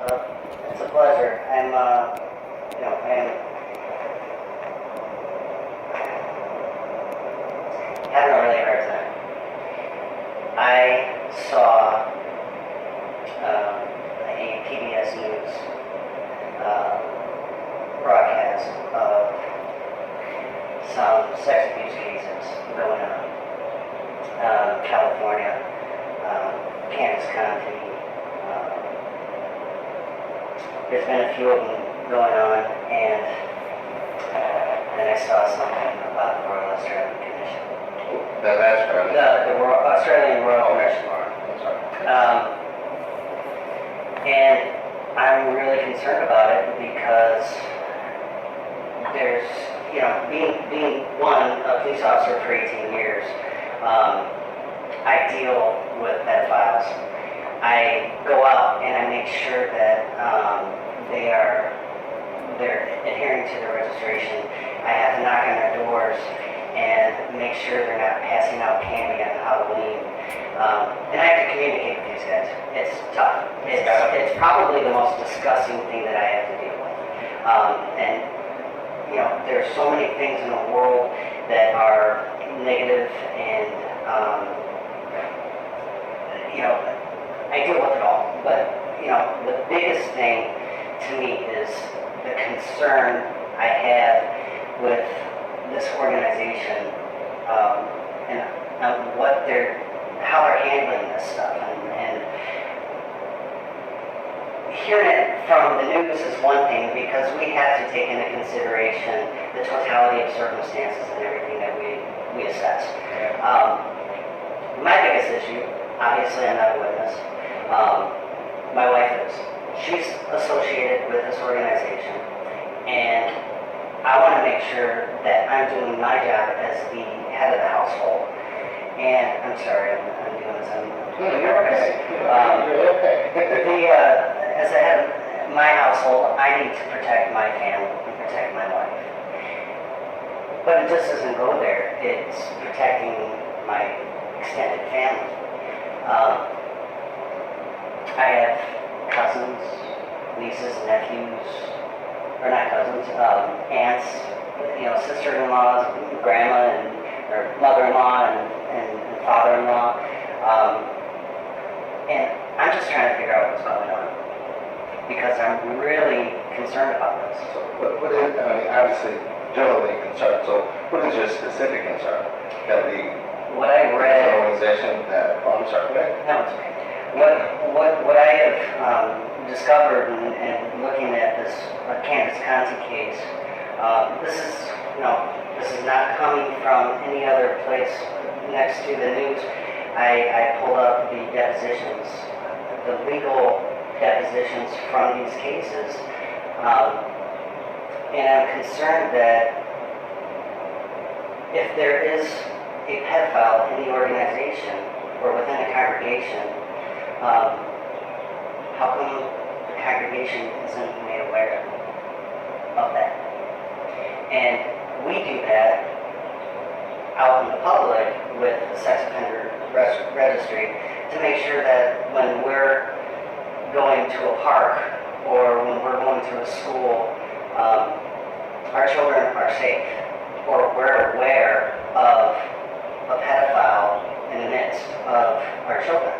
It's a pleasure. I'm having a really hard time. I saw a PBS News broadcast of some sex abuse cases going on. California, Kansas County. There's been a few of them going on, and then I saw something about the Royal Australian Commission. That's right. The Australian Royal Commission. That's right. And I'm really concerned about it because there's, being a police officer for 18 years, I deal with pedophiles. I go out and I make sure that they're adhering to their registration. I have to knock on their doors and make sure they're not passing out candy on Halloween. And I have to communicate with these guys. It's tough. It's probably the most disgusting thing that I have to deal with. There's so many things in the world that are negative, and I deal with it all. But the biggest thing to me is the concern I have with this organization and how they're handling this stuff, and hearing it from the news is one thing, because we have to take into consideration the totality of circumstances and everything that we assess. My biggest issue, obviously I'm not a witness, my wife is. She's associated with this organization, and I want to make sure that I'm doing my job as the head of the household. And I'm sorry, I'm doing this. You're okay. You're okay. As the head of my household, I need to protect my family and protect my wife. But it just doesn't go there. It's protecting my extended family. I have cousins, nieces, nephews, or not cousins, aunts, sister-in-laws, grandma, or mother-in-law, and father-in-law. And I'm just trying to figure out what's going on, because I'm really concerned about this. So what is, obviously, generally concerned, so what is your specific concern? That what I read... organization that, I'm sorry, go ahead. No, it's okay. What I have discovered and looking at this Kansas County case, this is not coming from any other place next to the news. I pulled up the depositions, the legal depositions from these cases, and I'm concerned that if there is a pedophile in the organization or within a congregation, how come the congregation isn't made aware of that? And we do that out in the public with the sex offender registry to make sure that when we're going to a park or when we're going to a school, our children are safe, or we're aware of a pedophile in the midst of our children.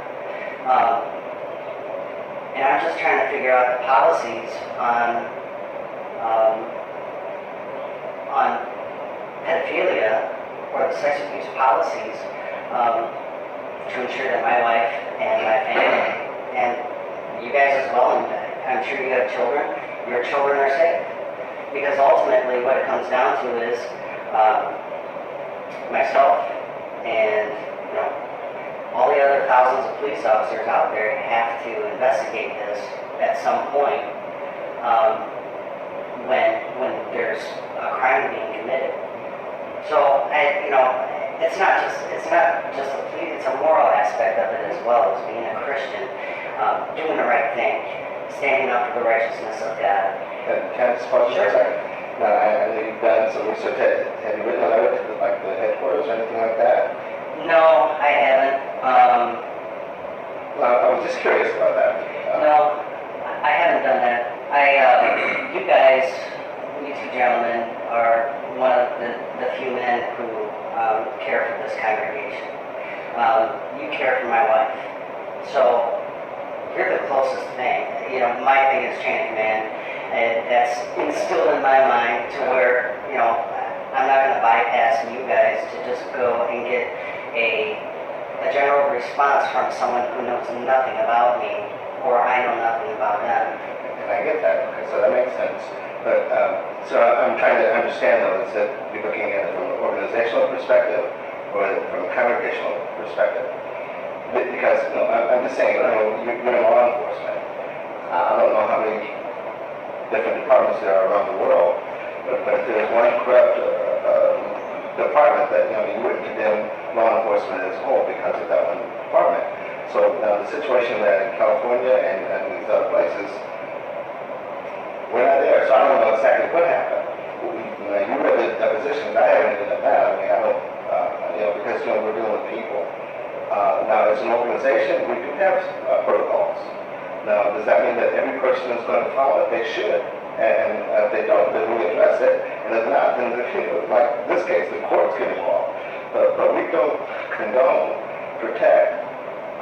And I'm just trying to figure out the policies on pedophilia or the sex abuse policies to ensure that my wife and my family, and you guys as well, and I'm sure you have children, your children are safe. Because ultimately what it comes down to is myself and all the other thousands of police officers out there have to investigate this at some point when there's a crime being committed. So it's not just a police, it's a moral aspect of it as well, as being a Christian, doing the right thing, standing up for the righteousness of God. Can I just pause you for a second? Now, I know you've done some research. Have you written a letter to the headquarters or anything like that? No, I haven't. Well, I was just curious about that. No, I haven't this congregation. You care for my wife. So you're the closest thing. You know, my thing is chain of command. And that's instilled in my mind to where, you know, I'm not going to bypass you guys to just go and get a general response from someone who knows nothing about me, or I know nothing about them. And I get that. Okay, so that makes sense. But so I'm trying to understand though, is that you're looking at it from an organizational perspective or from a congregational perspective? Because I'm just saying, you're in law enforcement. I don't know how many different departments there are around the world, but if there's one corrupt department that you wouldn't condemn law enforcement as a whole because of that one department. So the situation that in California and these other places, we're not there. So I don't know exactly what happened. You read the depositions. I haven't even done that. I mean, I don't, because we're dealing with people. Now, as an organization, we do have protocols. Now, does that mean that every person is going to follow it? They should. And if they don't, then we address it. And if not, then like this case, the courts get involved. But we don't condone, protect,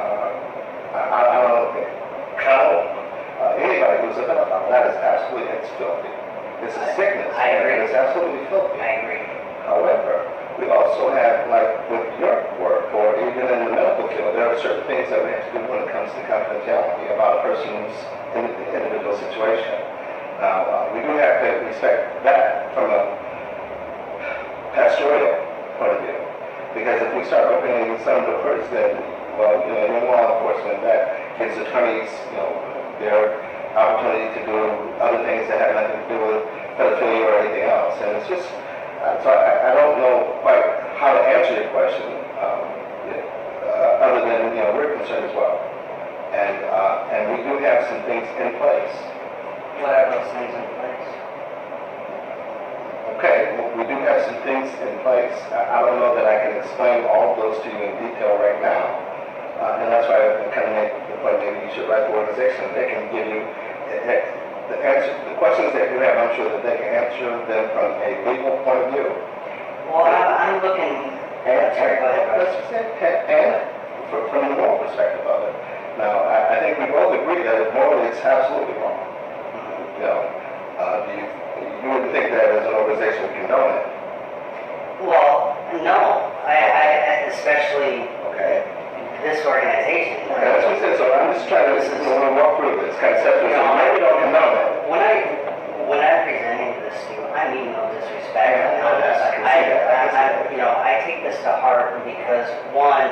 I don't know, count anybody who's a pedophile. That is absolutely, it's filthy. It's a sickness. I agree. It's absolutely filthy. I agree. However, we also have, like with your work, or even in the medical field, there are certain things that we have to do when it comes to confidentiality about a person's individual situation. Now, we do have to respect that from a pastoral point of view. Because if we start opening some doors, then, in law enforcement, that gives attorneys, their opportunity to do other things that have nothing to do with pedophilia or anything else. And it's just, so I don't know quite how to answer your question, other than, we're concerned as well. And we do have some things in place. What are those things in place? Okay, well, we do have some things in place. I don't know that I can explain all of those to you in detail right now. And that's why I kind of make the point maybe you should write the organization. They can give you the answer, the questions that you have. I'm sure that they can answer them from a legal point of view. Well, I'm looking. Sorry, go ahead. And from the moral perspective of it. Now, I think we both agree that morally it's absolutely wrong. You wouldn't think that as an organization would condone it. Well, no. I especially Okay. this organization. Okay, that's what I said. So I'm just trying to walk through this conceptually. So maybe don't condone it. When I'm presenting this to you, I mean no disrespect. I take this to heart because one,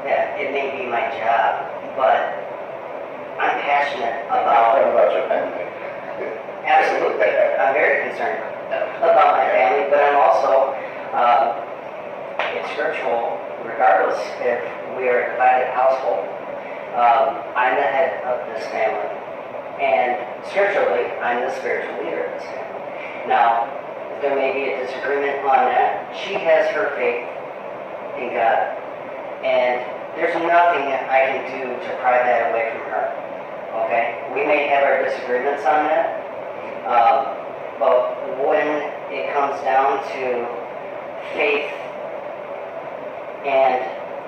it may be my job, but I'm passionate about your family. Absolutely. I'm very concerned about my family, but I'm also, it's scriptural, regardless if we are a divided household. I'm the head of this family, and scripturally, I'm the spiritual leader of this family. Now, there may be a disagreement on that. She has her faith in God, and there's nothing I can do to pry that away from her. Okay? We may have our disagreements on that. But when it comes down to faith and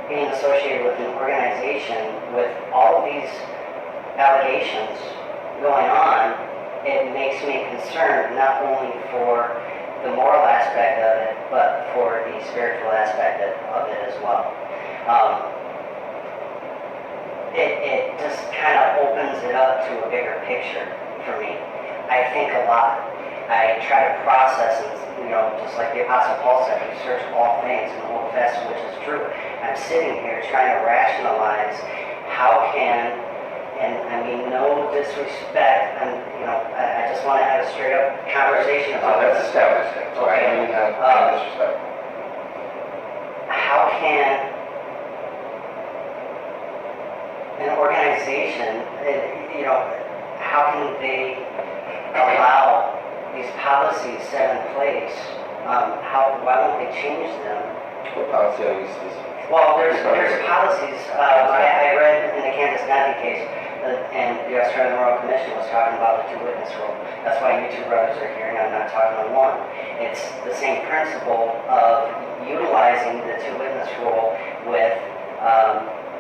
being associated with an organization with all of these allegations going on, it makes me concerned not only for the moral aspect of it, but for the spiritual aspect of it as well. It just kind of opens it up to a bigger picture for me. I think a lot. I try to process and, just like the Apostle Paul said, you search all things and hold fast which is true. I'm sitting here trying to rationalize how can, and I mean no disrespect, and I just want to have a straight up conversation about That's this. established. So I don't mean that disrespect. How can an organization, how can they allow these policies set in place? Why won't they change them? What policy are you specific? Well, there's policies. I read in the Kansas Gandhi case, and the Australian Royal Commission was talking about the two-witness rule. That's why you two brothers are here, and I'm not talking on one. It's the same principle of utilizing the two-witness rule with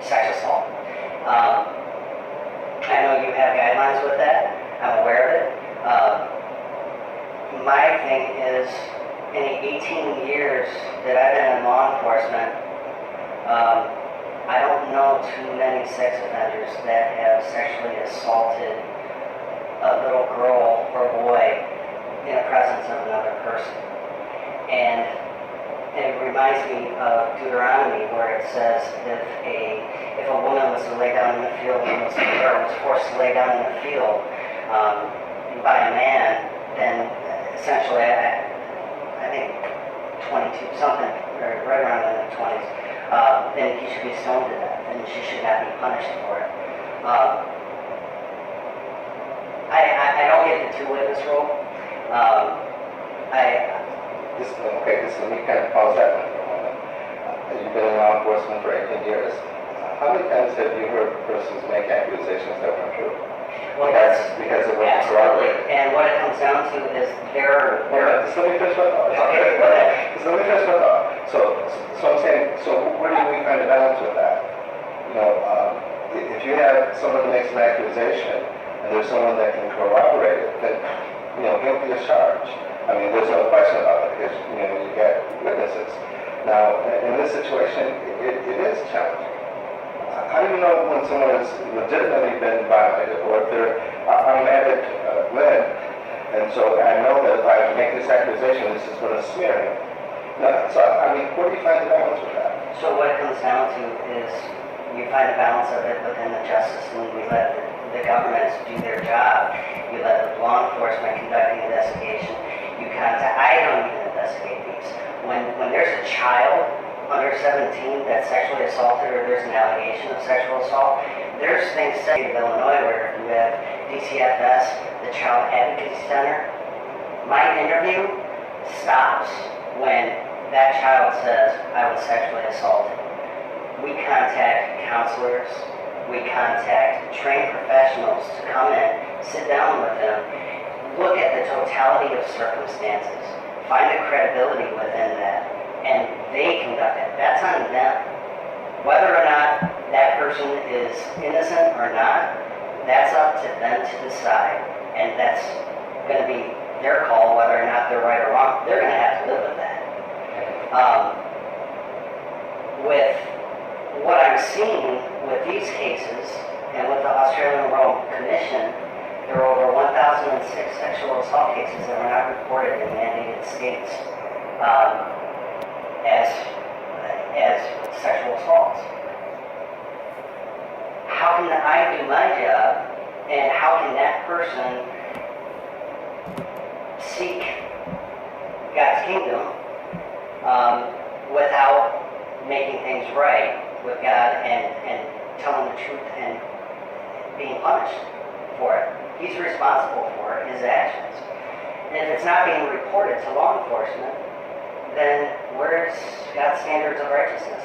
sex assault. I know you have guidelines with that. I'm aware of it. My thing is, in the 18 years that I've been in law enforcement, I don't know too many sex offenders that have sexually assaulted a little girl or boy in the presence of another person. And it reminds me of Deuteronomy, where it says if a woman was to lay down in the field or was forced to lay down in the field by a man, then essentially I think 22 something, or right around in the 20s. Then he should be stoned to death, and she should not be punished for it. I don't get the two-witness rule. Let me kind of pause that one for a moment. You've been in law enforcement for 18 years. How many times have you heard persons make accusations that weren't true? Well, because it wasn't corroborated. And what it comes down to is Just let me finish my thought. Okay, go ahead. Just let me finish my thought. So I'm saying, so where do we find a balance with that? If you have someone that makes an accusation and there's someone that can corroborate it, then guilty as charged. I mean, there's no question about it because you got witnesses. Now, in this situation, it is challenging. How do you know when someone has legitimately been violated, or if they're led? And so I know that if I make this accusation, this is going to smear him. So, I mean, where do you find the balance with that? So what it comes down to is you find a balance of it within the justice, and we let the governments do their job. You let the law enforcement conduct the investigation. I don't even investigate these. When there's a child under 17 that's sexually assaulted, or there's an allegation of sexual assault, there's things set in Illinois where you have DCFS, the Child Advocacy Center. My interview stops when that child says, I was sexually assaulted. We contact counselors, we contact trained professionals to come in, sit down with them, look at the totality of circumstances, find a credibility within that, and they conduct it. That's on them. Whether or not that person is innocent or not, that's up to them to decide, and that's going to be their call whether or not they're right or wrong. They're going to have to live with that. With what I'm seeing with these cases, and with the Australian Royal Commission, there are over 1,006 sexual assault cases that were not reported in mandated states as sexual assaults. How can I do my job, and how can that person seek God's kingdom without making things right with God and telling the truth and being punished for it? He's responsible for his actions. And if it's not being reported to law enforcement, then where's God's standards of righteousness?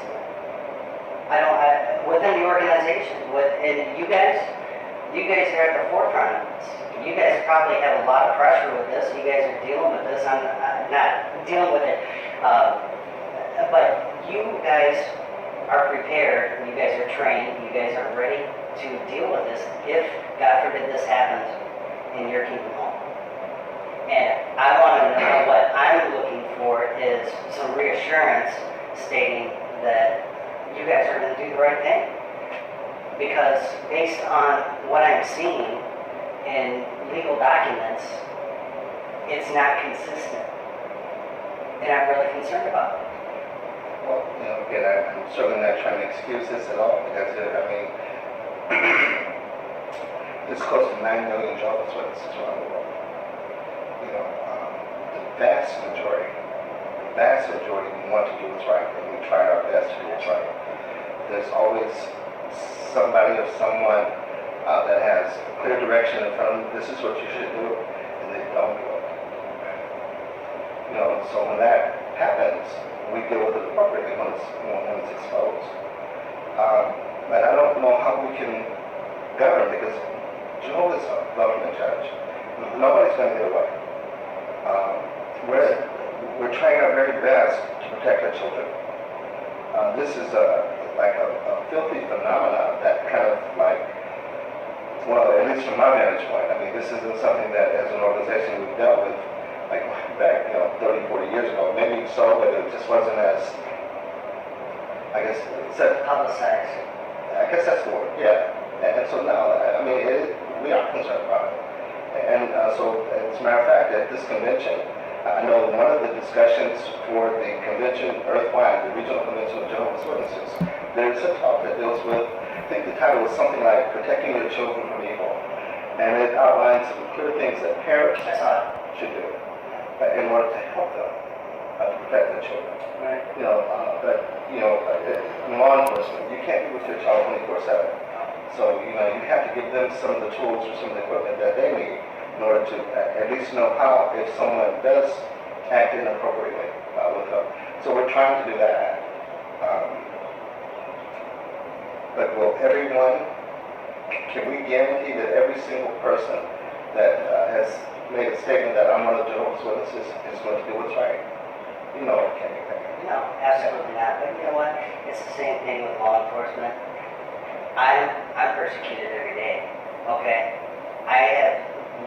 Within the organization, and you guys are at the forefront of this. You guys probably have a lot of pressure with this. You guys are dealing with this. I'm not dealing with it. But you guys are prepared. You guys are trained. You guys are ready to deal with this if, God forbid, this happens in your kingdom home. And I want to know, what I'm looking for is some reassurance stating that you guys are going to do the right thing. Because based on what I'm seeing in legal documents, it's not consistent. And I'm really concerned about it. Well, again, I'm certainly not trying to excuse this at all, because, there's close to 9 million Jehovah's Witnesses around the world. The vast majority want to do what's right, and we try our best to do what's right. There's always somebody or someone that has clear direction in front of them. This is what you should do, and they don't do it. So when that happens, we deal with it appropriately when it's exposed. But I don't know how we can govern, because very best to protect our children. This is like a filthy phenomenon that kind of like, well, at least from my vantage point, I mean, this isn't something that as an organization we've dealt with like back, 30, 40 years ago. Maybe so, but it just wasn't as, I guess, Publicized. I guess that's the word, yeah. And so now, I mean, we are concerned about it. And so, as a matter of fact, at this convention, I know one of the discussions for the convention, Earthwide, the Regional Convention of Jehovah's Witnesses, there's a talk that deals with, I think the title was something like Protecting Your Children from Evil. And it outlines some clear things that parents should do in order to help them to protect their children. Right. In law enforcement, you can't be with your child 24/7. So, you have to give them some of the tools or some of the equipment that they need in order to at least know how, if someone does act inappropriately with them. So we're trying to do that. But will everyone, can we guarantee that every single person that has made a statement that I'm one of Jehovah's Witnesses is going to do what's right? It can't be that. No, absolutely not. But you know what? It's the same thing with law enforcement. I'm persecuted every day. Okay? I have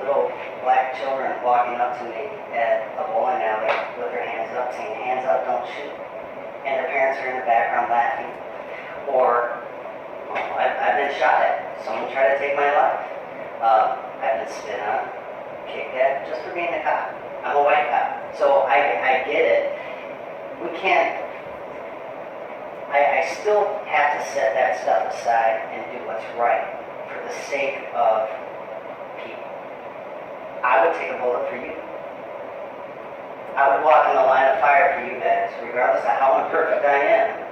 little black children walking up to me at a bowling alley with their hands up, saying, "Hands up, don't shoot." And their parents are in the background laughing. Or I've been shot at. Someone tried to take my life. I've been spit on, kicked at, just for being a cop. I'm a white cop. So I get it. We can't, I still have to set that stuff aside and do what's right for the sake of people. I would take a bullet for you. I would walk in the line of fire for you guys, regardless of how imperfect I am.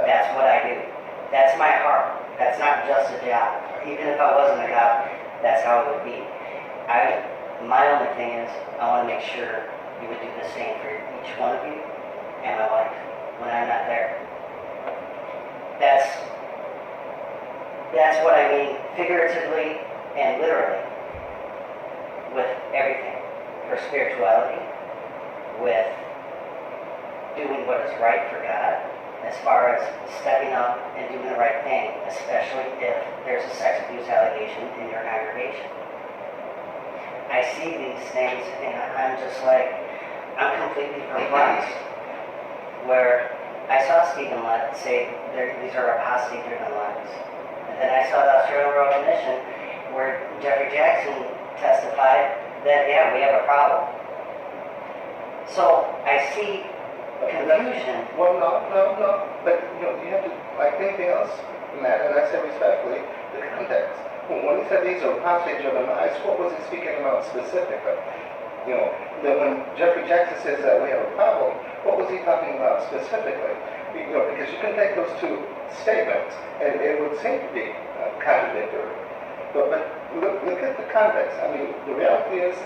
That's what I do. That's my heart. That's not just a job. Even if I wasn't a cop, that's how it would be. My only thing is, I want to make sure you would do the same for each one of you and my wife when I'm not there. That's what I mean figuratively and literally with everything. For spirituality, with doing what is right for God, as far as stepping up and doing the right thing, especially if there's a sex abuse allegation in your congregation. I see these things and I'm just like, I'm completely perplexed. Where I saw Stephen Lett say these are apostate-driven lies. And then I saw the Australian Royal Commission where Jeffrey Jackson testified that, yeah, we have a problem. So I see confusion. Well, no. But, you have to, like anything else, Matt, and I say respectfully, the context. When he said these are apostate-driven lies, what was he speaking about specifically? That when Jeffrey Jackson says that we have a problem, what was he talking about specifically? Because you can take those two statements, and it would seem to be contradictory. But look at the context. I mean, the reality is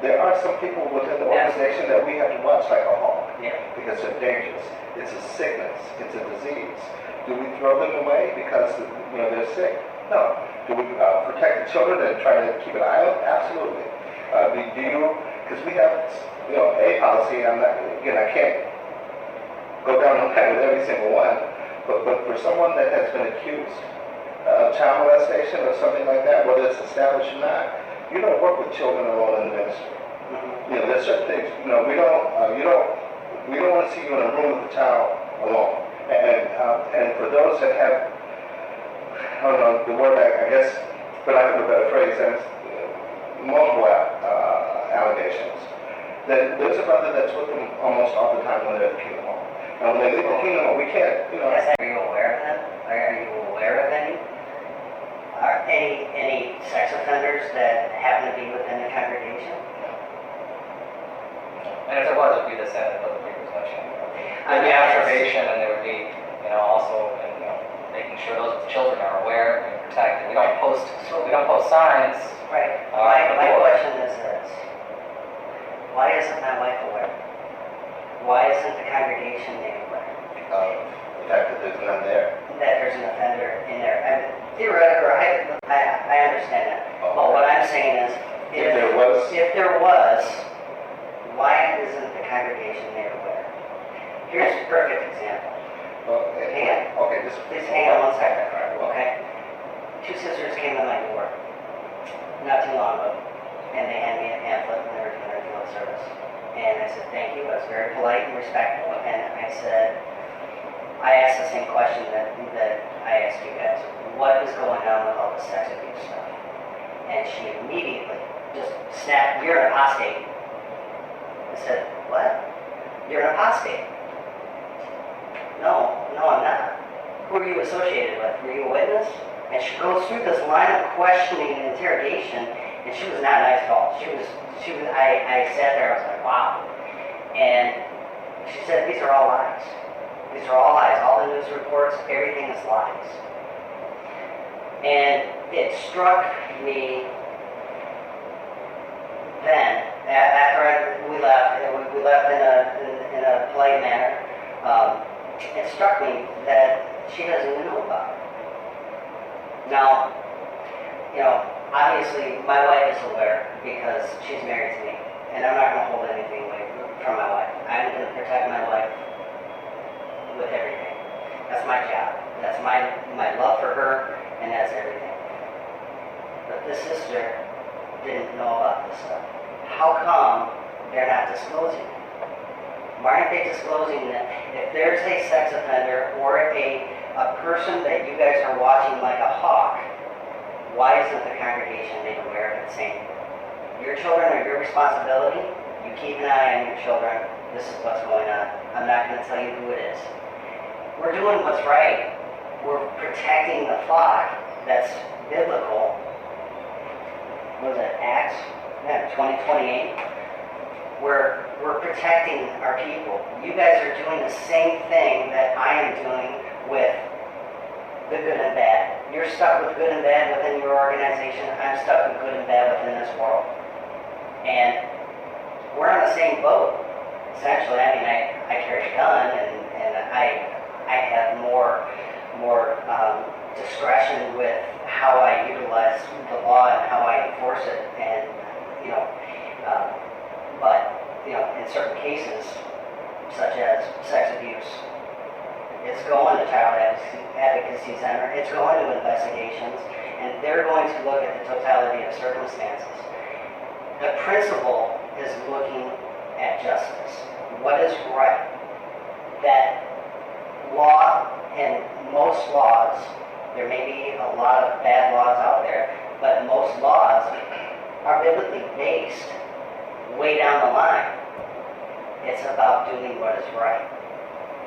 there are some people within the organization that we have to watch like a hawk because they're dangerous. It's a sickness. It's a disease. Do we throw them away because they're sick? No. Do we protect the children and try to keep an eye on them? Absolutely. Do you? Because we have a policy. I can't go down the line with every single one. But for someone that has been accused of child molestation or something like that, whether it's established or not, you don't work with children alone in the ministry. There's certain things. We don't want to see you in a room with a child alone. And for those that have, I don't know the word, I guess, for lack of a better phrase, and multiple allegations. There's a brother that's with them almost all the time when they're at the Kingdom Hall. And when they leave the Kingdom Hall, we can't, Yes, are you aware of them? Are you aware of any? Are any sex offenders that happen to be within the congregation? And if there was, it would be the same as the previous mention. There'd be observation, and there would be, also, making sure those children are aware and protected. We don't post signs. Right. My question is this: why isn't my wife aware? Why isn't the congregation made aware? The fact that there's none there. That there's an offender in there. I mean, theoretically, I understand that. But what I'm saying is, If there was, why isn't the congregation made aware? Here's a perfect example. Well, Hang on. okay, just Please hang on one second, okay? Two sisters came to my door not too long ago, and they handed me a pamphlet when they were doing their field service. And I said, thank you. I was very polite and respectful, and I said, I asked the same question that I asked you guys. What is going on with all the sex abuse stuff? And she immediately just snapped, you're an apostate. I said, what? You're an apostate. No, I'm not. Who are you associated with? Were you a witness? And she goes through this line of questioning and interrogation, and she was not nice at all. I sat there, I was like, wow. And she said, these are all lies. These are all lies. All the news reports, everything is lies. And it struck me then, after we left in a polite manner, it struck me that she doesn't even know about it. Now, obviously my wife is aware because she's married to me, and I'm not going to hold anything away from my wife. I'm going to protect my wife with everything. That's my job. That's my love for her, and that's everything. But this sister didn't know about this stuff. How come they're not disclosing it? Why aren't they disclosing that if there's a sex offender or a person that you guys are watching like a hawk, why isn't the congregation made aware of it, saying, your children are your responsibility, you keep an eye on your children, this is what's going on. I'm not going to tell you who it is. We're doing what's right. We're protecting the flock. That's biblical. What was it, Acts 20:28? We're protecting our people. You guys are doing the same thing that I am doing with the good and bad. You're stuck with good and bad within your organization. I'm stuck with good and bad within this world. And we're on the same boat, essentially. I mean, I carry a gun, and I have more discretion with how I utilize the law and how I enforce it. And, but in certain cases, such as sex abuse, it's going to Child Advocacy Center, it's going to investigations, and they're going to look at the totality of circumstances. The principal is looking at justice. What is right? That law, and most laws, there may be a lot of bad laws out there, but most laws are biblically based way down the line. It's about doing what is right.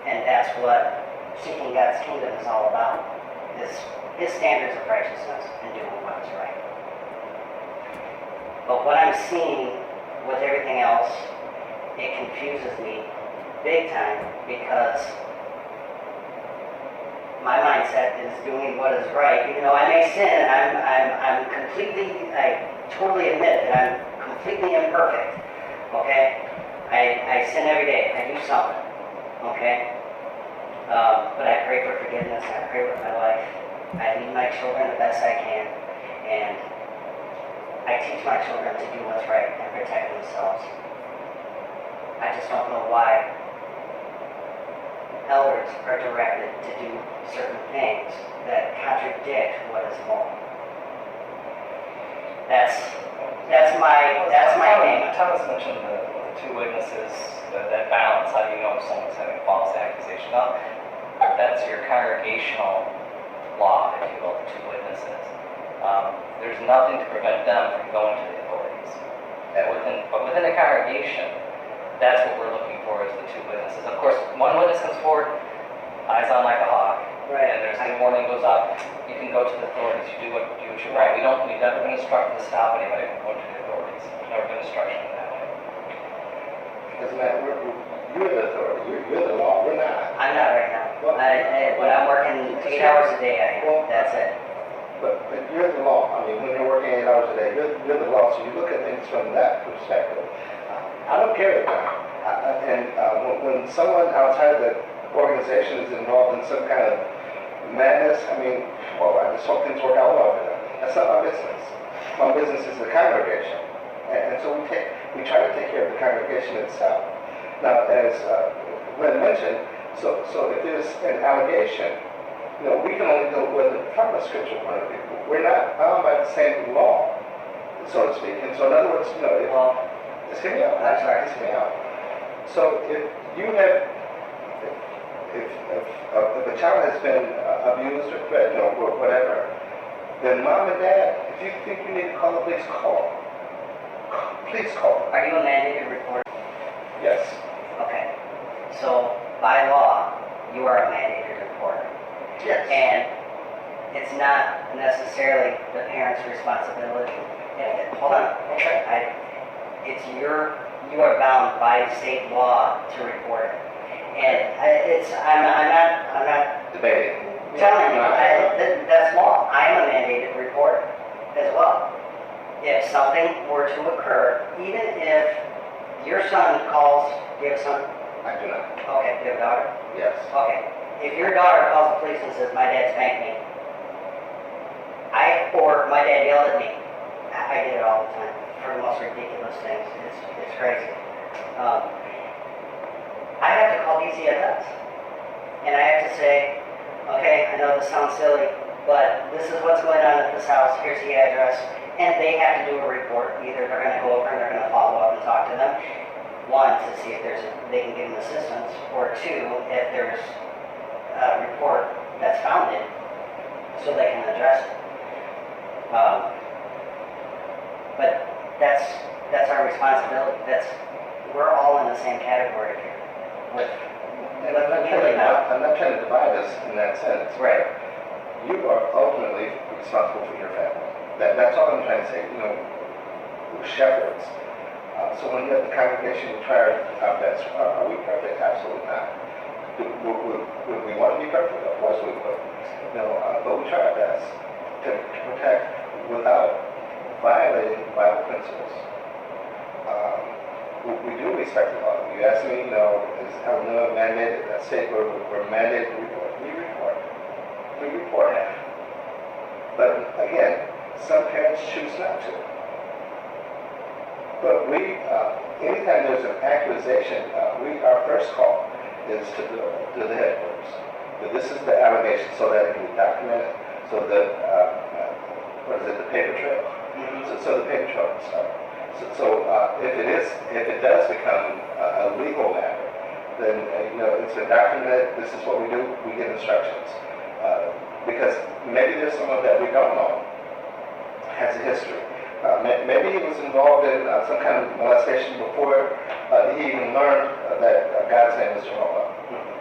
And that's what seeking God's kingdom is all about, is His standards of righteousness and doing what is right. But what I'm seeing with everything else, it confuses me big time, because my mindset is doing what is right. Even though I may sin, and I totally admit that I'm completely imperfect, okay? I sin every day. I do something, okay? But I pray for forgiveness. I pray with my life. I lead my children the best I can, and I teach my children to do what's right and protect themselves. I just don't know why elders are directed to do certain things that contradict what is moral. That's my name. Thomas mentioned the two witnesses, that balance. How do you know if someone's having false accusation? Now, that's your congregational law, if you will, the two witnesses. There's nothing to prevent them from going to the authorities. But within the congregation, that's what we're looking for, is the two witnesses. Of course, one witness comes forward, eyes on like a hawk, Right. and there's the warning goes up. You can go to the authorities. You do what you want. We've never been instructed to stop anybody from going to the authorities. There's never been instruction in that way. doesn't matter. You're the authority. You're the law. We're not. I'm not right now. Well, When I'm working 8 hours a day, I am. Well, That's it. But you're the law. I mean, when you're working 8 hours a day, you're the law. So you look at things from that perspective. I don't care the time. When someone outside the organization is involved in some kind of madness, I mean, well, I just hope things work out well for them. That's not my business. My business is the congregation. And so we try to take care of the congregation itself. Now, as when mentioned. So if there's an allegation, we can only go with it from a scriptural point of view. We're not bound by the same law, so to speak. And so in other words, Well, just hear me out. I'm sorry. Just hear me out. So if a child has been abused or threatened or whatever, then mom and dad, if you think you need to call the police, call. Please call. are you a mandated reporter? Yes. Okay. So by law, you are a mandated reporter. Yes. And it's not necessarily the parent's responsibility. Hold on. Okay. You are bound by state law to report it. And I'm not Debating. telling you, that's law. I am a mandated reporter as well. If something were to occur, even if your son calls, do you have a son? I do not. Okay, do you have a daughter? Yes. Okay. If your daughter calls the police and says, my dad spanked me, or my dad yelled at me, I get it all the time for the most ridiculous things. It's crazy. I have to call DCFS. And I have to say, okay, I know this sounds silly, but this is what's going on at this house. Here's the address. And they have to do a report. Either they're going to go over and they're going to follow up and talk to them. One, to see if they can give them assistance. Or two, if there's a report that's founded, so they can address it. But that's our responsibility. We're all in the same category here. And I'm not trying to divide us in that sense. Right. You are ultimately responsible for your family. That's all I'm trying to say. We're shepherds. So when you have the congregation, we try our best. Are we perfect? Absolutely not. Would we want to be perfect? Of course we would. But we try our best to protect without violating Bible principles. We do respect the law. You ask me, is Illinois mandated, that state where we're mandated to report? We report. But again, some parents choose not to. But anytime there's an accusation, our first call is to the headquarters. But this is the allegation so that it can be documented, so that, the paper trail? Mm-hmm. So the paper trail can start. So if it does become a legal matter, then it's been documented. This is what we do. We get instructions because maybe there's someone that we don't know has a history. Maybe he was involved in some kind of molestation before he even learned that God's name is Jehovah,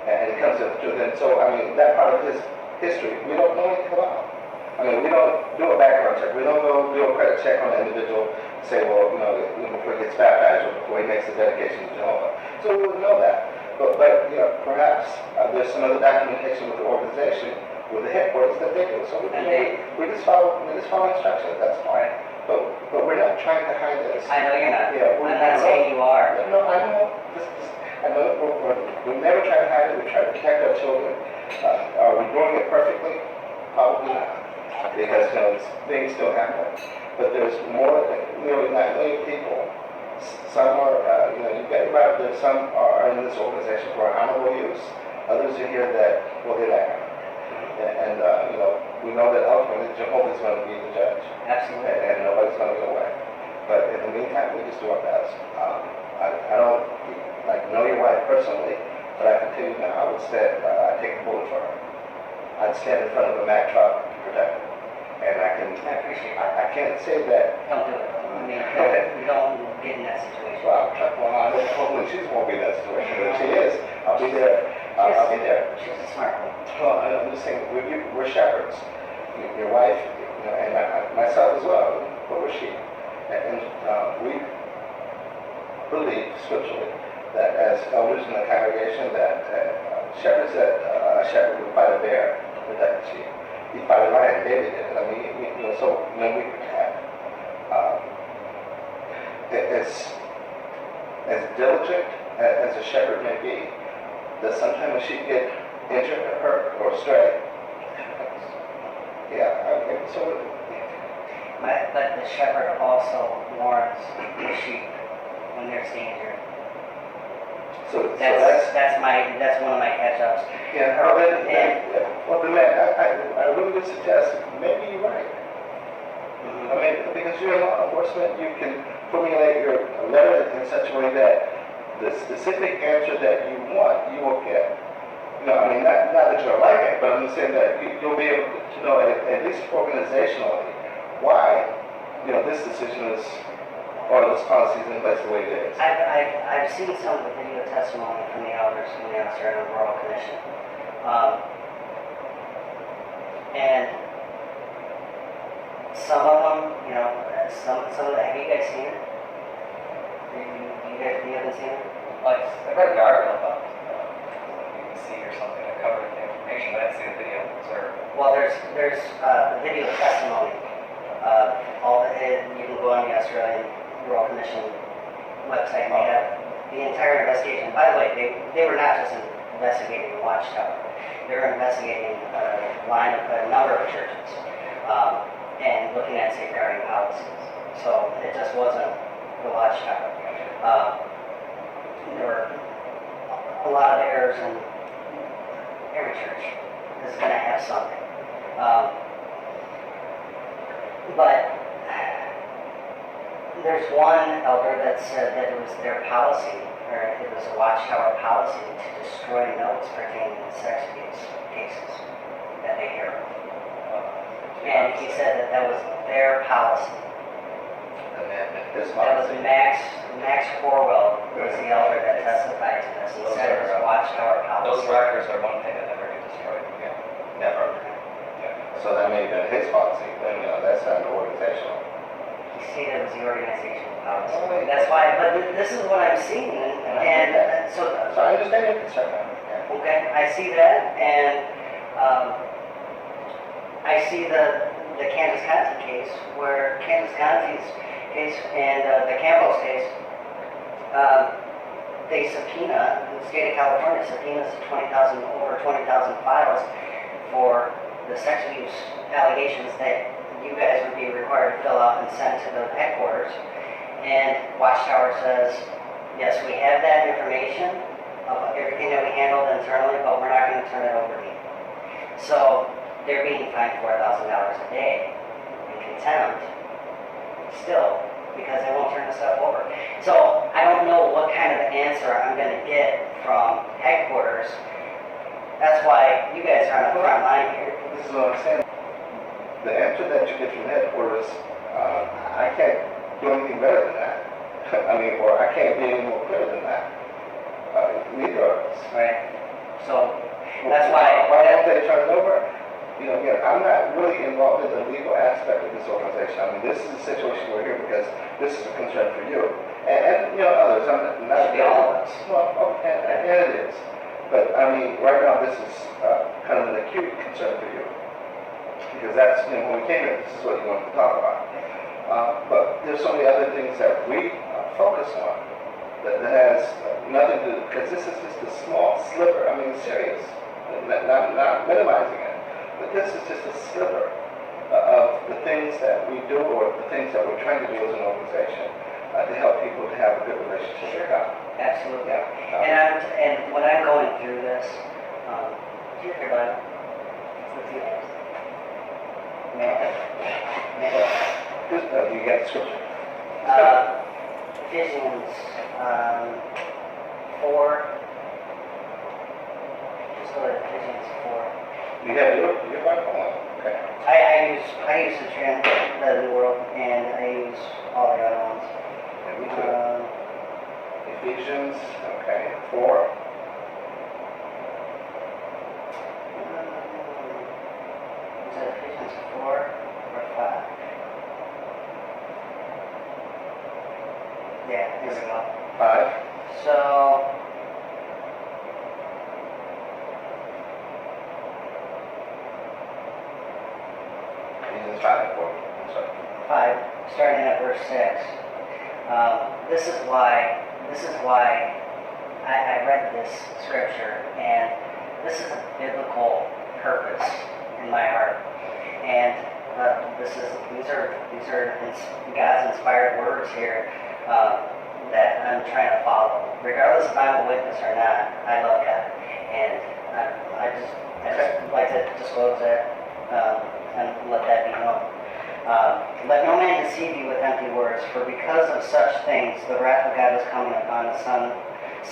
and it comes to the truth. And so that part of his history we don't know anything about. We don't do a background check. We don't go do a credit check on an individual. Say, well, before he gets baptized or before he makes the dedication to Jehovah. So we would know that. But perhaps there's some other documentation with the organization, with the headquarters that they do. So we just follow instructions. That's fine. But we're not trying to hide this. I know you're not. Yeah, I'm not saying you are. No, I know. I know. We never try to hide it. We try to protect our children. Are we doing it perfectly? Probably not. Because things still happen. But there's more than nearly 9 million people. Some are, you get it right. There's some are in this organization for honorable use. Others are here that, they lack. And we know that ultimately Jehovah is going to be the judge. Absolutely. And nobody's going to get away. But in the meantime, we just do our best. I don't know your wife personally, but I can tell you now, I'd take a bullet for her. I'd stand in front of a Mack truck to protect her. And I appreciate that. I can't say that. Don't do it. We don't get in that situation. Well, hopefully she won't be in that situation. But if she is, I'll be there. I'll be there. She's a smart one. Well, I'm just saying, we're shepherds. Your wife, and myself as well. But we're sheep. And we believe scripturally that as elders in the congregation, that shepherds a shepherd would fight a bear to protect the sheep. He fought a lion. David did. So when we protect, as diligent as a shepherd may be, that sometimes a sheep get injured or hurt or stray. But the shepherd also warns the sheep when there's danger. So That's one of my catch-ups. Yeah, well, then I really would suggest maybe you're right. Mhm. I mean, because you're in law enforcement, you can formulate your letter in such a way that the specific answer that you want, you will get. You know, I mean, not that you'll like it, but I'm just saying that you'll be able to know, at least organizationally, why, you know, this decision is, or this policy is in place the way it is. I've seen some of the video testimony from the elders from the Australian Rural Commission. And some of them, you know, some of the, have you guys seen it? You haven't seen it? Like, I read the article about BBC or something that covered the information, but I didn't see the video. Well, there's a video testimony. You can go on the Australian Rural Commission website and they have the entire investigation. By the way, they were not just investigating the watchtower. They were investigating a number of churches and looking at safeguarding policies. So it just wasn't the watchtower. There were a lot of errors in every church is going to have something. But there's one elder that said that it was their policy, or it was a watchtower policy, to destroy notes pertaining to sex abuse cases that they hear of. And he said that was their policy. And then this That was policy, Max Corwell was the elder that testified to this. He said it was a watchtower Those policy. records are one thing that never get destroyed. never. So that may have been his policy, then, you know, that's not organizational. He stated it was the organizational policy. That's why, but this is what I'm seeing, and so So I understand your concern. Yeah. okay, I see that, and I see the Kansas County case, where Kansas County's case and the Campbell's case, they subpoena, the state of California subpoenas over 20,000 files for the sex abuse allegations that you guys would be required to fill out and send to the headquarters. And Watchtower says, yes, we have that information of everything that we handled internally, but we're not going to turn it over to you. So they're being fined $4,000 a day in contempt still because they won't turn the stuff over. So I don't know what kind of answer I'm going to get from headquarters. That's why you guys are on the front line here. This is what I'm saying. The answer that you get from headquarters, I can't do anything better than that. I mean, or I can't be any more clear than that. Neither of us. Right. So that's why. Why don't they turn it over? You know, again, I'm not really involved in the legal aspect of this organization. I mean, this is a situation we're here because this is a concern for you. And you know, others. I'm not Should be all of us. Well, and it is. But I mean, right now this is kind of an acute concern for you. Because that's, you know, when we came here, this is what you wanted to talk about. But there's so many other things that we focus on that has nothing to do, because this is just a small sliver. I mean, serious. Not minimizing it. But this is just a sliver of the things that we do or the things that we're trying to do as an organization to help people to have a good relationship with God. Absolutely. Yeah. And when I'm going through this, do you have your Bible with you? You got the scripture. Ephesians 4. Just go to Ephesians 4. You have your Bible on. Okay. I use the New World, and I use all the other ones. And me too. Ephesians, okay, 4. Is it Ephesians 4 or 5? Yeah, here we go. 5. So, Ephesians 5, 4. I'm sorry. 5, starting at verse 6. This is why I read this scripture, and this is a biblical purpose in my heart. And these are God's inspired words here. that I'm trying to follow. Regardless if I'm a witness or not, I love God. And I just like to disclose that and let that be known. Let no man deceive you with empty words, for because of such things the wrath of God is coming upon the sons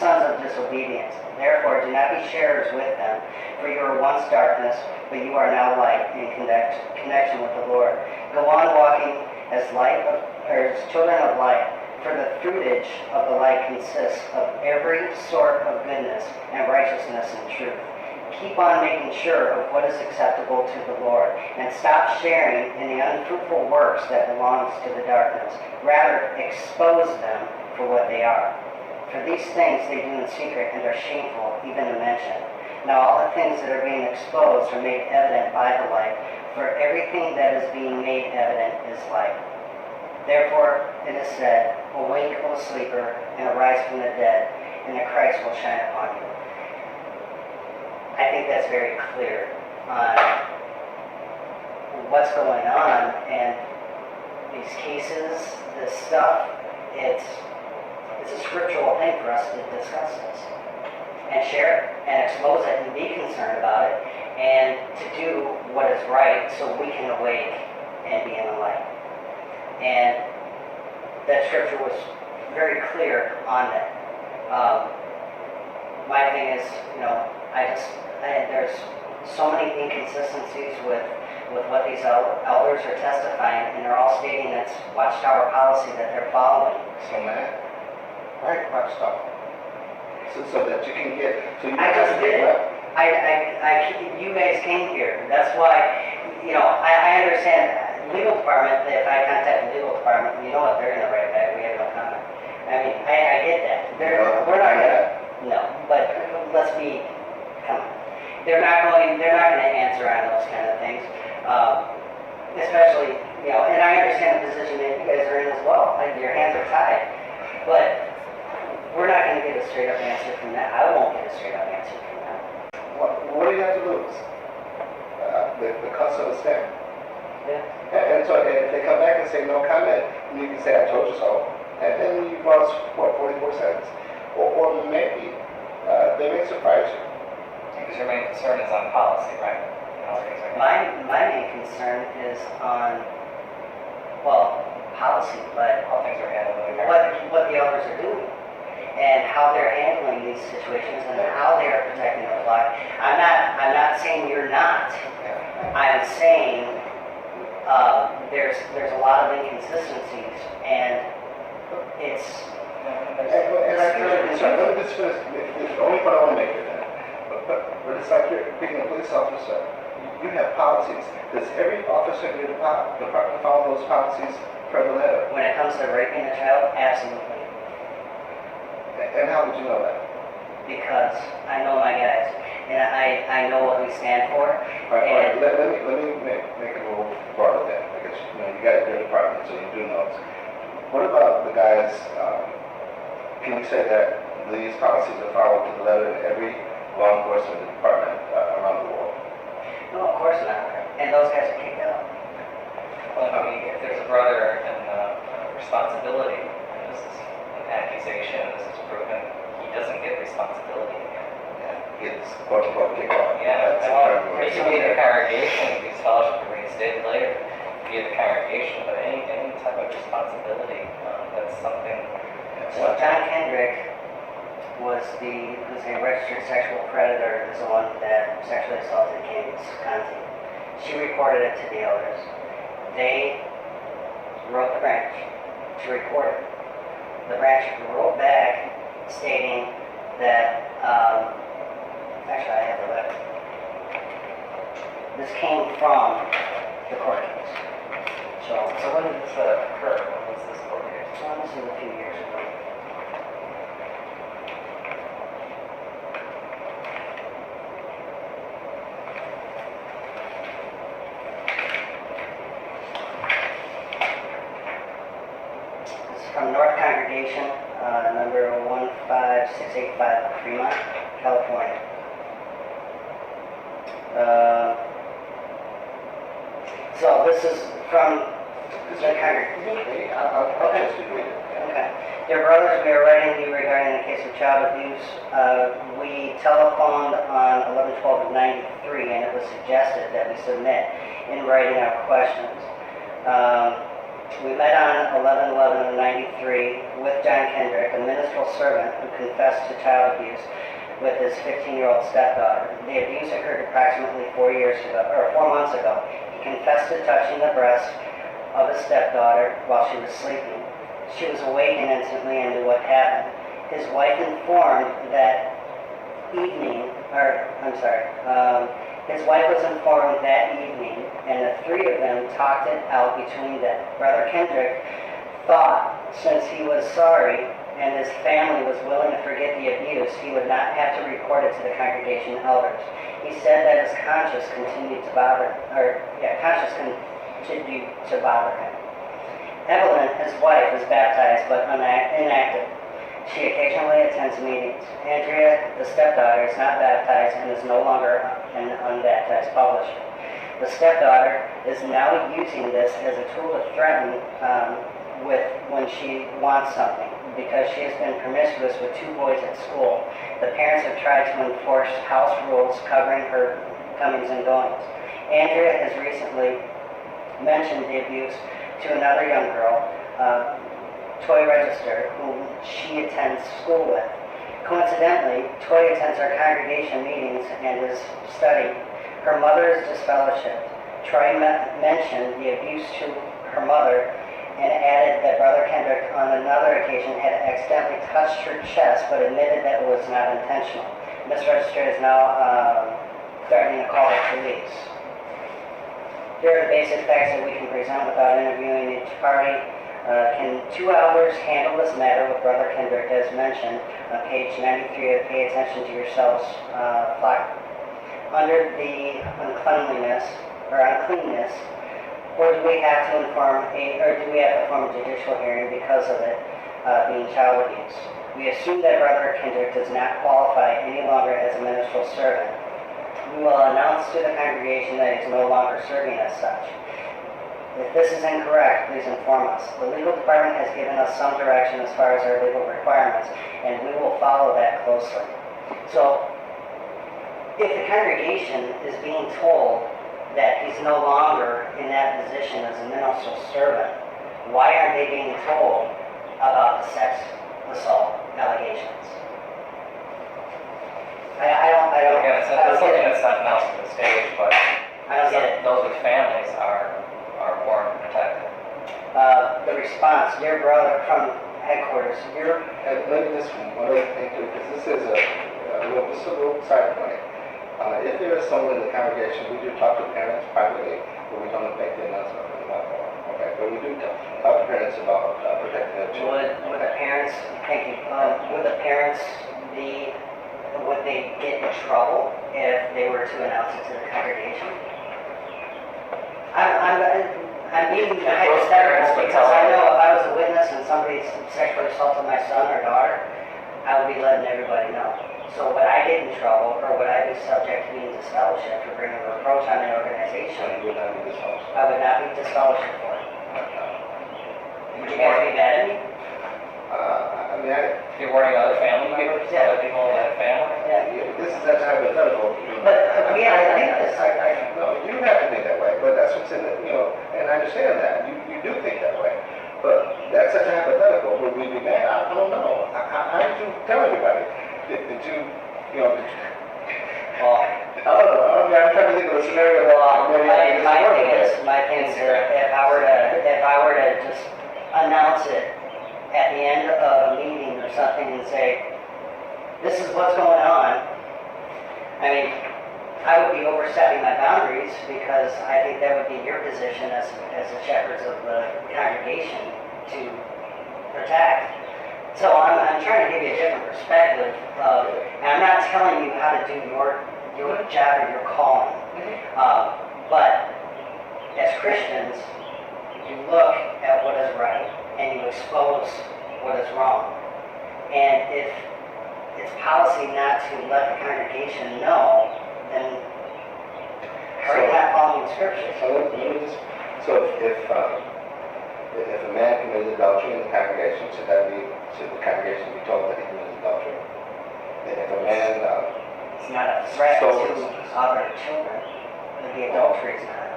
of disobedience. Therefore do not be sharers with them, for you were once darkness, but you are now light in connection with the Lord. Go on walking as children of light, for the fruitage of the light consists of every sort of goodness and righteousness and truth. Keep on making sure of what is acceptable to the Lord, and stop sharing in the unfruitful works that belongs to the darkness. Rather, expose them for what they are. For these things they do in secret and are shameful even to mention. Now all the things that are being exposed are made evident by the light, for everything that is being made evident is light. Therefore it is said, Awake, O sleeper, and arise from the dead, and the Christ will shine upon you. I think that's very clear on what's going on, and these cases, this stuff, it's a scriptural thing for us to discuss this and share it and expose it and be concerned about it and to do what is right so we can awake and be in the light. And that scripture was very clear on that. My thing is, there's so many inconsistencies with what these elders are testifying, and they're all stating it's Watchtower policy that they're following. So Matt, right, Watchtower. So that you can get. I just did it. You guys came here. That's why, I understand legal department. If I contact the legal department, you know what, they're going to write back. We have no comment. I mean, I get that. We're not going to. No, but let's be. Come on. They're not going to answer on those kind of things, especially, and I understand the position that you guys are in as well. Your hands are tied, but we're not going to get a straight up answer from that. I won't get a straight up answer from that. What do you have to lose? The cost of a stand. Yeah. And so if they come back and say no comment, you can say I told you so, and then you lost 44 cents, or maybe they may surprise you. Because your main concern is on policy, right? My main concern is on, policy, but how things are handled. what the elders are doing and how they're handling these situations and how they are protecting the flock. I'm not saying you're not. I'm saying there's a lot of inconsistencies, and it's. And let me just finish. The only point I want to make is that. But it's like you're being a police officer. You have policies. Does every officer in your department follow those policies per the letter? When it comes to raping a child, absolutely. And how would you know that? Because I know my guys, and I know what we stand for. All right, let me make a little broader then, because you got your department, so you do know. What about the guys? Can you say that these policies are followed to the letter in every law enforcement department around the world? No, of course not. And those guys are kicked out. Well, I mean, if there's a brother and responsibility, and this is an accusation, this is proven, he doesn't get responsibility again. It's quote unquote kicked out. Yeah, That's well, he should be in the congregation, these fellowship are reinstated later, be in the congregation, but any type of responsibility, that's something. So John Kendrick was a registered sexual predator, is the one that sexually assaulted Candace Conti. She reported it to the elders. They wrote the branch to report it. The branch wrote back stating that, actually I have the letter. This came from the court case. So when did this occur? When was this court case? This is a few years ago. From North Congregation, number 15685, Fremont, California. So this is from the congregation. I'll just read it. Okay. Dear brothers, we are writing to you regarding the case of child abuse. We telephoned on 11/12/93, and it was suggested that we submit in writing our questions. We met on 11/11/93 with John Kendrick, a ministerial servant who confessed to child abuse with his 15-year-old stepdaughter. The abuse occurred approximately 4 months ago. He confessed to touching the breast of his stepdaughter while she was sleeping. She was awakened instantly and knew what happened. His wife informed that evening, his wife was informed that evening, and the three of them talked it out between them. Brother Kendrick thought since he was sorry and his family was willing to forget the abuse, he would not have to report it to the congregation elders. He said that his conscience continued to bother him. Evelyn, his wife, is baptized but inactive. She occasionally attends meetings. Andrea, the stepdaughter, is not baptized and is no longer an unbaptized publisher. The stepdaughter is now using this as a tool to threaten with when she wants something because she has been promiscuous with 2 boys at school. The parents have tried to enforce house rules covering her comings and goings. Andrea has recently mentioned the abuse to another young girl, Toy Register, whom she attends school with. Coincidentally, Toy attends our congregation meetings and is studying. Her mother is disfellowshipped. Troy mentioned the abuse to her mother and added that Brother Kendrick on another occasion had accidentally touched her chest but admitted that it was not intentional. Miss Register is now threatening to call the police. Here are the basic facts that we can present without interviewing each party. Can 2 hours handle this matter with Brother Kendrick, as mentioned on page 93 of Pay Attention to Yourselves plaque? Under the uncleanness, or do we have to form a judicial hearing because of it being child abuse? We assume that Brother Kendrick does not qualify any longer as a ministerial servant. We will announce to the congregation that he is no longer serving as such. If this is incorrect, please inform us. The legal department has given us some direction as far as our legal requirements, and we will follow that closely. So, if the congregation is being told that he's no longer in that position as a ministerial servant, why aren't they being told about the sex assault allegations? I don't Again, get something it. that's not announced to the stage, but I don't get it. those with families are warned and protected. The response, dear brother from headquarters, And let me just one other thing too, because this is a little side point. If there is someone in the congregation, we do talk to parents privately, but we don't make the announcement on the platform. Okay, but we do talk to parents about protecting their children. would the parents, thank you, would the parents would they get in trouble if they were to announce it to the congregation? I'm being hypothetical because I know if I was a witness and somebody sexually assaulted my son or daughter, I would be letting everybody know. So would I get in trouble, or would I be subject to being disfellowshipped for bringing a reproach on the organization? You would not be disfellowshipped. I would not be disfellowshipped for it. Would you guys be mad at me? If you're warning other family members, other people that have family. This is that hypothetical. But again, I think this. No, you have to think that way, but that's what's in it, and I understand that. You do think that way. But that's such a hypothetical. Would we be mad? I don't know. How did you tell everybody? Did you, Well, I don't know. I'm trying to think of a scenario that My thing is if I were to just announce it at the end of a meeting or something and say, this is what's going on, I mean, I would be overstepping my boundaries because I think that would be your position as the shepherds of the congregation to protect. So I'm trying to give you a different perspective of, and I'm not telling you how to do your job or your calling, but as Christians, you look at what is right and you expose what is wrong. And if it's policy not to let the congregation know, then are you not following Scripture? So if If a man committed adultery in the congregation, should the congregation be told that he committed adultery? And if a man, It's not a threat to So- other children. The adultery is not.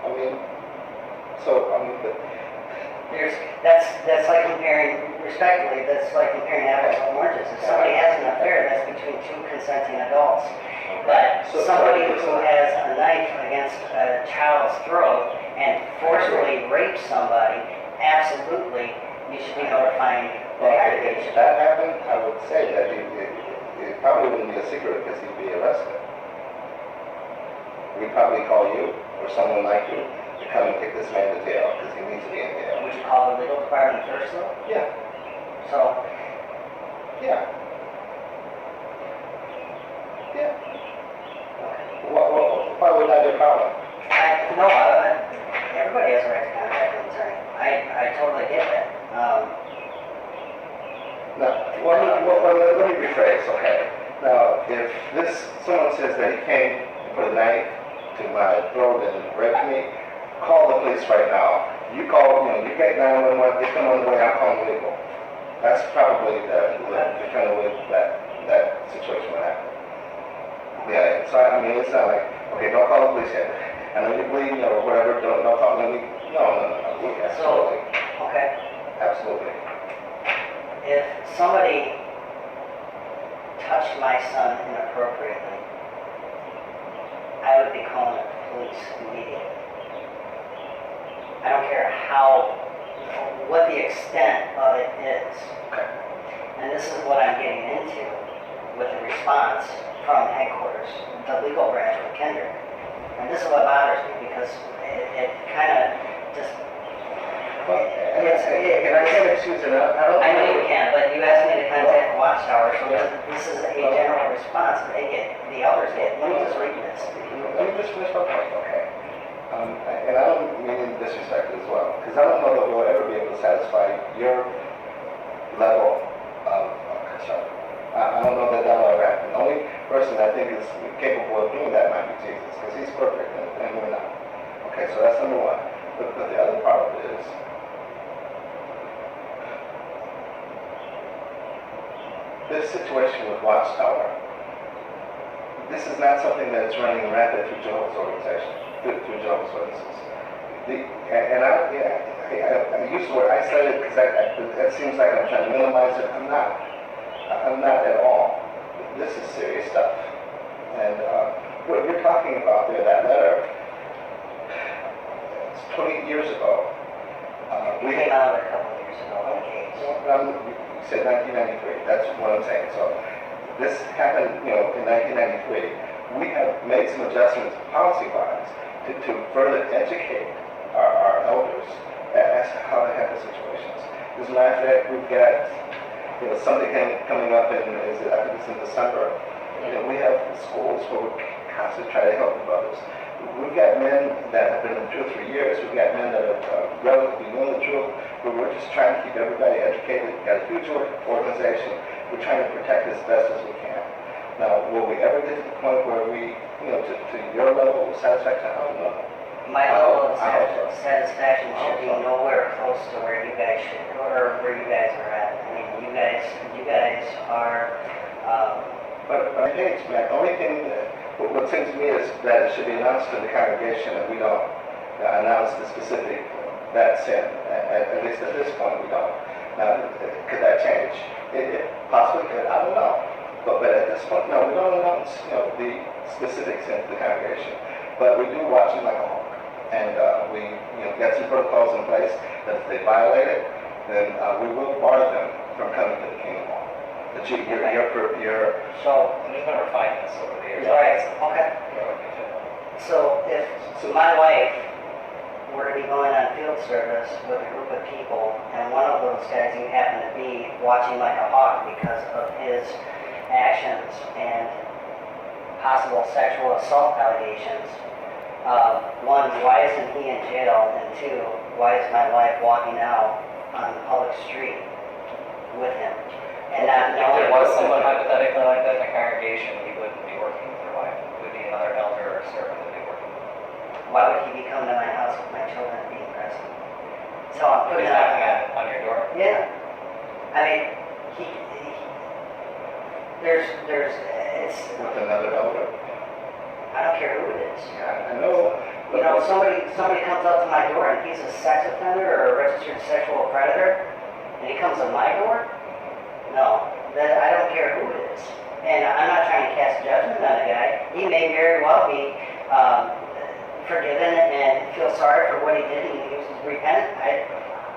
I mean, so, but That's like comparing, respectfully, that's like comparing apples and oranges. If somebody has an affair, that's between two consenting adults. But So- somebody who has a knife against a child's throat and forcefully rapes somebody, absolutely, you should be notifying the well, if congregation. that happened, I would say that it probably wouldn't be a secret because he'd be arrested. We'd probably call you or someone like you to come and take this man to jail because he needs to be in jail. Would you call the legal department first though? Yeah, So, yeah. Yeah. Why would that be a problem? everybody has a right to contact an attorney. I totally get that. Let me rephrase, okay? Now, if someone says that he came and put a knife to my throat and raped me, call the police right now. You get 911, get them on the way, I'm calling legal. That's probably the kind of way that situation would happen. Yeah, so I mean, it's not like, okay, don't call the police yet. I know you're bleeding or whatever, don't talk to me. No. Absolutely. Okay. Absolutely. If somebody touched my son inappropriately, I would be calling the police immediately. I don't care what the extent of it is. Okay. And this is what I'm getting into with the response from headquarters, the legal branch of Kendrick. And this is what bothers me because it kind of just... Can I say an excuse? I know you can, but you asked me to contact Watchtower, so this is a general response. The others get. Let me just read this. Let me just finish my point, okay? And I don't mean in disrespect as well, because I don't know that we'll ever be able to satisfy your level of concern. I don't know that that'll ever happen. The only person I think is capable of doing that might be Jesus, because he's perfect and we're not. Okay, so that's number one. But the other part of it is, this situation with Watchtower, this is not something that's running rampant through Jehovah's organization, through Jehovah's Witnesses. I use the word isolated because it seems like I'm trying to minimize it. I'm not. I'm not at all. This is serious stuff. And what you're talking about there, that letter, it's 20 years ago. We came out a couple of years ago on the case. You said 1993. That's what I'm saying. So this happened, in 1993. We have made some adjustments policy-wise to further educate our elders as to how to handle situations. As a matter of fact, we've got something coming up I think it's in December. We have schools where we constantly try to help the brothers. We've got men that have been in the truth for years. We've got men that are relatively new in the truth, but we're just trying to keep everybody educated. We've got a huge organization. We're trying to protect as best as we can. Now, will we ever get to the point where we, to your level of satisfaction? I don't know. My level of satisfaction should be nowhere close to where you guys should, or where you guys are at. I mean, you guys are. But hey, man, the only thing what seems to me is that it should be announced to the congregation that we don't announce the specific that sin. At least at this point, we don't. Now, could that change? It possibly could. I don't know. But at this point, no, we don't announce the specific sin to the congregation. But we do watch them like a hawk. And we get some protocols in place that if they violate it, then we will bar them from coming to the Kingdom Hall. But you're So there's been refinements over the years. All right. Okay. So if my wife were to be going on field service with a group of people, and one of those guys you happen to be watching like a hawk because of his actions and possible sexual assault allegations, one, why isn't he in jail? And two, why is my wife walking out on the public street with him? And not If there knowing was someone hypothetically like that in the congregation, he wouldn't be working with their wife. It would be another elder or servant that would be working with them. why would he be coming to my house with my children being present? So I'm putting He's it knocking out. on your door? Yeah. I mean, there's, it's, With another elder? I don't care who it is. Yeah, I know. You know, somebody comes up to my door and he's a sex offender or a registered sexual predator, and he comes to my door? No, I don't care who it is. And I'm not trying to cast judgment on the guy. He may very well be forgiven and feel sorry for what he did and he was repentant.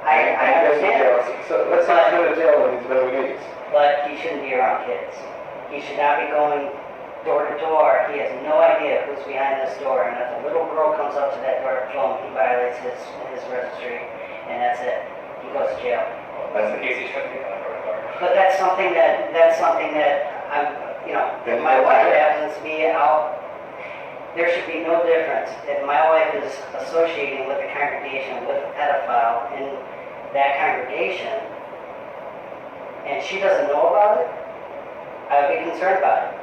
I understand it. So let's say he's going to jail and he's been released. But he shouldn't be around kids. He should not be going door to door. He has no idea who's behind this door. And if a little girl comes up to that door to kill him, he violates his registry, and that's it. He goes to jail. Well, that's the case, he shouldn't be going door to door. But that's something that I'm, you know, if my wife happens to be out, there should be no difference. If my wife is associating with the congregation with a pedophile in that congregation, and she doesn't know about it, I would be concerned about it.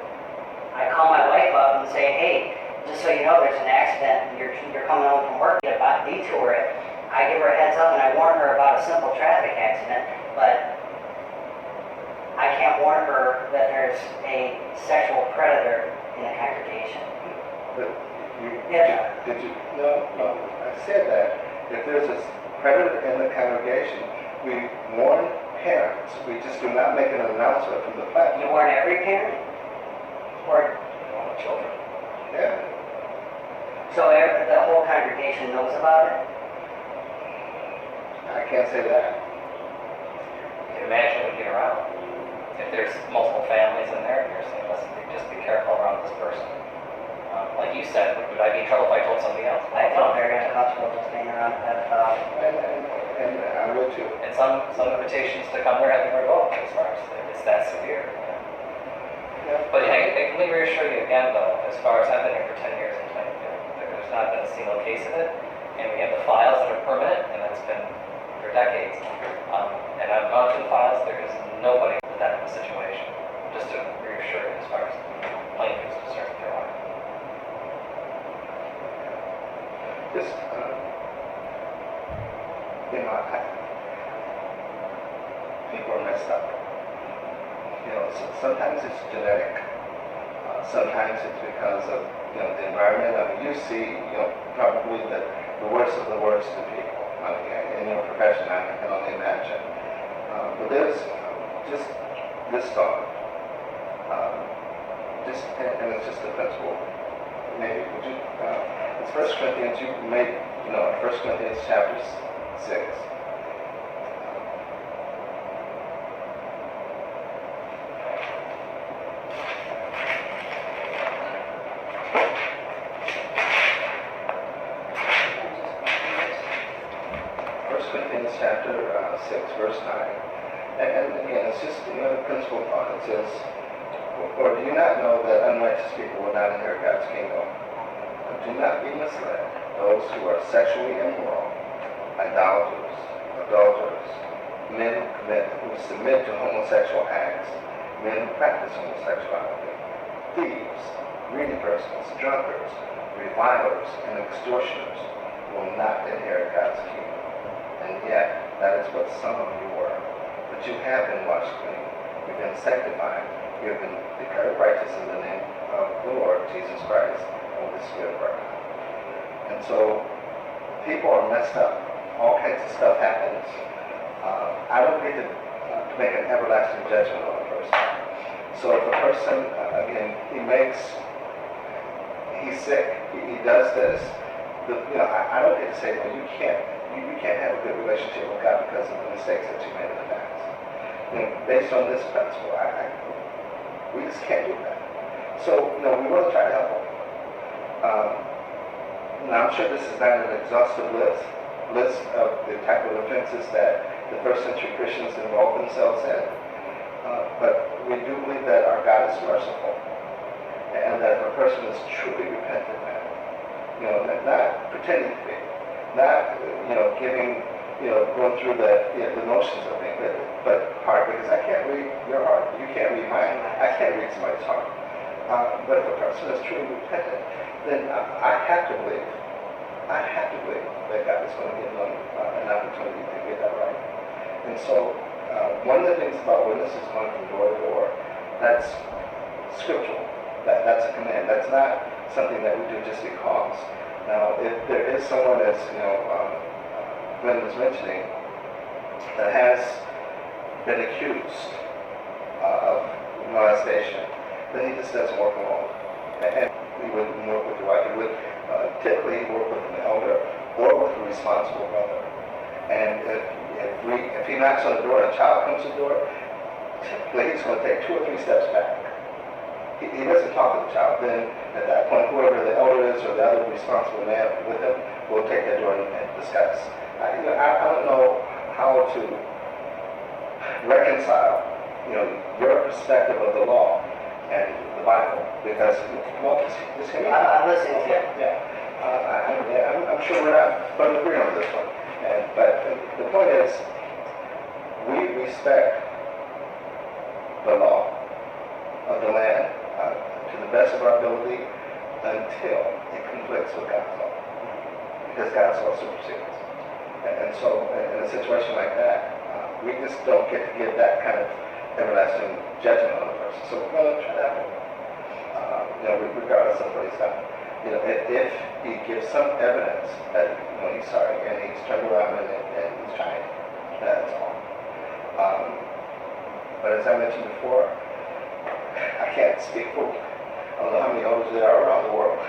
I call my wife up and say, hey, just so you know, there's an accident. You're coming home from work. You have to detour it. I give her a heads up and I warn her about a simple traffic accident, but I can't warn her that there's a sexual predator in the congregation. But Yeah. did you, no, I said that. If there's a predator in the congregation, we warn parents. We just do not make an announcement from the You platform. warn every parent? Or, All the children. Yeah. so the whole congregation knows about it? I can't say that. You can imagine it would get around. If there's multiple families in there, you're saying, listen, just be careful around this person. Like you said, would I be in trouble if I told somebody else? I felt very uncomfortable just being around a pedophile. And I would too. And some invitations to come there have been revoked as far as it's that severe. Yeah. But I can reassure you again, though, as far as I've been here for 10 years in Plainfield, there's not been a single case of it, and we have the files that are permanent, and that's been for decades. And I've gone through the files, there is nobody with that situation. Just to reassure you as far as Plainfield is concerned, there are. Just, you know, people are messed up. You know, sometimes it's genetic. Sometimes it's because of, you know, the environment. I mean, you see, you know, probably the worst of the worst in people. I mean, in your profession, I can only imagine. But there's just this thought. And it's just a principle. Maybe, would you, it's 1 Corinthians, you made, you know, 1 Corinthians chapter 6. Corinthians chapter 6, verse 9. And again, it's just another principle thought. It says, or do you not know that unrighteous people will not inherit God's kingdom? But do not be misled. Those who are sexually immoral, idolaters, adulterers, men who submit to homosexual acts, men who practice homosexuality, thieves, greedy persons, drunkards, revilers, and extortioners will not inherit God's kingdom. And yet, that is what some of you were. But you have been washed clean. You've been sanctified. You have been declared righteous in the name of the Lord Jesus Christ and the Spirit of our God. And so, people are messed up. All kinds of stuff happens. I don't get to make an everlasting judgment on a person. So if a person, again, he's sick, he does this, you know, I don't get to say, well, you can't have a good relationship with God because of the mistakes that you made in the past. You know, based on this principle, we just can't do that. So, you know, we want to try to help them. Now, I'm sure this is not an exhaustive list of the type of offenses that the first century Christians involved themselves in. But we do believe that our God is merciful, and that if a person is truly repentant, you know, not pretending to be, not, you know, going through the motions of it, but heart, because I can't read your heart. You can't read mine. I can't read somebody's heart. But if a person is truly repentant, then I have to believe that God is going to give them an opportunity opportunity to get that right. And so, one of the things about witnesses going from door to door, that's scriptural. That's a command. That's not something that we do just because. Now, if there is someone, as Glenn was mentioning, that has been accused of molestation, then he just doesn't work alone. And he wouldn't work with the wife. He would typically work with an elder or with a responsible brother. And if he knocks on the door and a child comes to the door, typically he's going to take 2 or 3 steps back. He doesn't talk to the child. Then at that point, whoever the elder is or the other responsible man with him will take that door and discuss. I don't know how to reconcile, your perspective of the law and the Bible, because this came out. I'm listening to you. Yeah. I'm sure we're not going to agree on this one. But the point is, we respect the law of the land to the best of our ability until it conflicts with God's law, because God's law supersedes. And so, in a situation like that, we just don't get to give that kind of everlasting judgment on the person. So we're going to try that one, regardless of what he's done. If he gives some evidence that he's sorry and he's turned around and he's trying, that's all. But as I mentioned before, I can't speak for, I don't know how many elders there are around the world,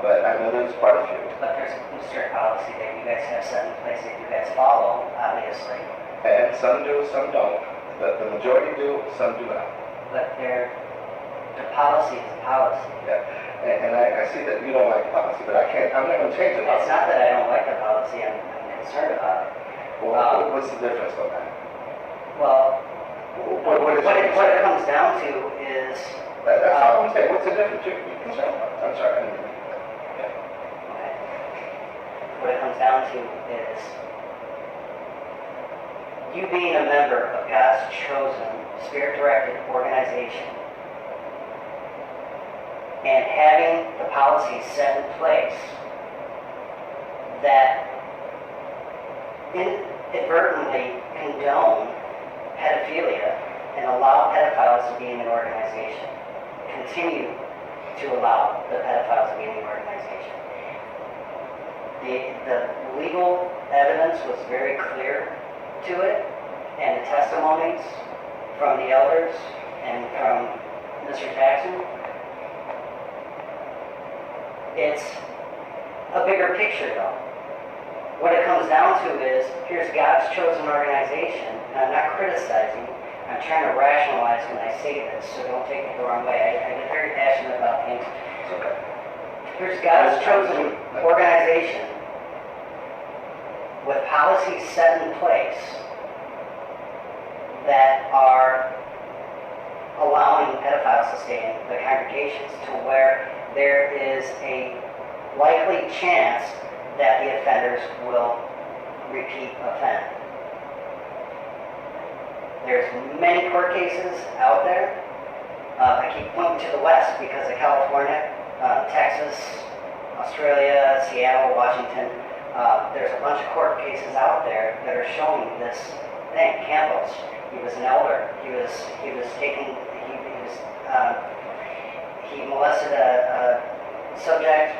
but I know there's quite a few. But there's a strict policy that you guys have set in place that you guys follow, obviously. And some do, some don't. But the majority do, some do not. But the policy is a policy. Yeah. And I see that you don't like the policy, but I'm not going to change the policy. It's not that I don't like the policy, I'm concerned about it. Well, what's the difference on that? Well, What it comes down to is... That's all I'm saying. What's the difference you're concerned about? I'm sorry. Okay. What it comes down to is you being a member of God's chosen, Spirit-directed organization and having the policies set in place that inadvertently condone pedophilia and allow pedophiles to be in an organization, continue to allow the pedophiles to be in the organization. The legal evidence was very clear to it, and the testimonies from the elders and from Mr. Jackson. It's a bigger picture, though. What it comes down to is, here's God's chosen organization, and I'm not criticizing, I'm trying to rationalize when I say this, so don't take it the wrong way. I get very passionate about things. Okay. Here's God's chosen organization with policies set in place that are allowing pedophiles to stay in the congregations to where there is a likely chance that the offenders will repeat offend. There's many court cases out there. I keep pointing to the West because of California, Texas, Australia, Seattle, Washington. There's a bunch of court cases out there that are showing this thing. Campbell's, he was an elder. He molested a subject.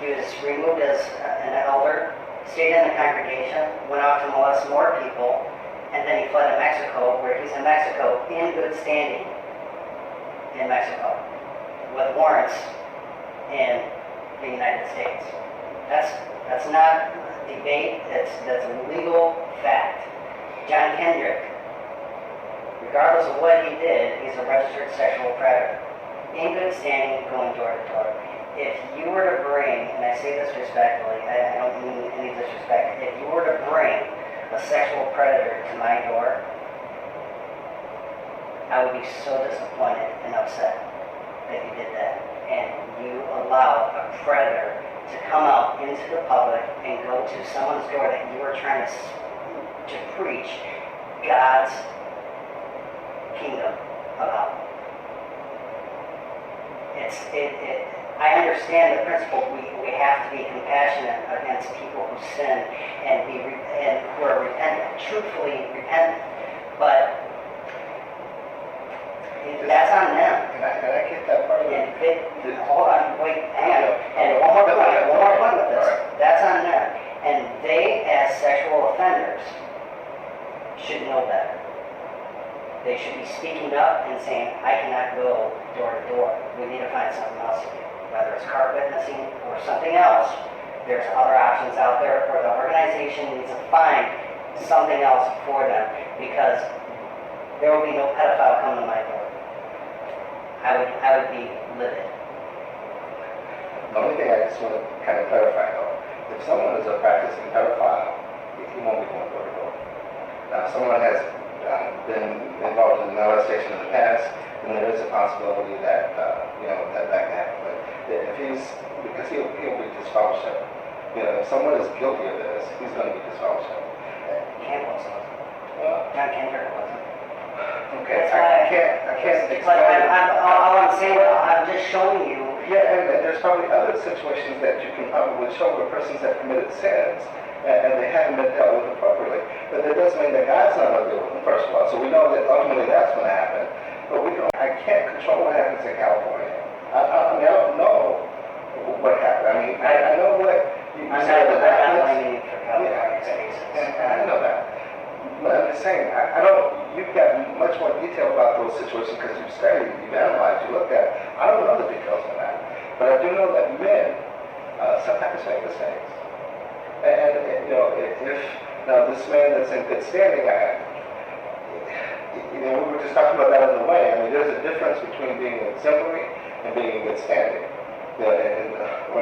He was removed as an elder, stayed in the congregation, went off to molest more people, and then he fled to Mexico, where he's in Mexico in good standing in Mexico with warrants in the United States. That's not debate, that's a legal fact. John Kendrick, regardless of what he did, he's a registered sexual predator. In good standing, going door to door. If you were to bring, and I say this respectfully, I don't mean any disrespect, if you were to bring a sexual predator to my door, I would be so disappointed and upset that you did that. And you allowed a predator to come out into the public and go to someone's door that you were trying to preach God's kingdom about. I understand the principle. We have to be compassionate against people who sin and who are repentant, truthfully repentant. But that's on them. Can I get that part of it? And hold on, wait, hang on. And one more point with this. That's on them. And they, as sexual offenders, should know better. They should be speaking up and saying, I cannot go door to door. We need to find something else to do. Whether it's cart witnessing or something else, there's other options out there, or the organization needs to find something else for them, because there will be no pedophile coming to my door. I would be livid. The only thing I just want to kind of clarify though, if someone is a practicing pedophile, he won't be going door to door. Now, if someone has been involved in molestation in the past, then there is a possibility that that can happen. But if because he'll be disfellowship. If someone is guilty of this, he's going to be disfellowship. Campbell wasn't. Well, John Kendrick wasn't. okay, I can't But explain. all I'm saying, I'm just showing you. Yeah, and there's probably other situations that you can probably show where persons have committed sins and they haven't been dealt with appropriately. But that doesn't mean that God's not going to deal with them, first of all. So we know that ultimately that's going to happen. But I can't control what happens in California. I don't know what happened. I know what you I'm said. not blaming you for California's cases. I know that. But I'm just saying, you've got much more detail about those situations because you've studied, you've analyzed, you looked at it. I don't know the details of that. But I do know that men sometimes make mistakes. And if now this man that's in good standing, we were just talking about that in the way. There's a difference between being exemplary and being in good standing, or in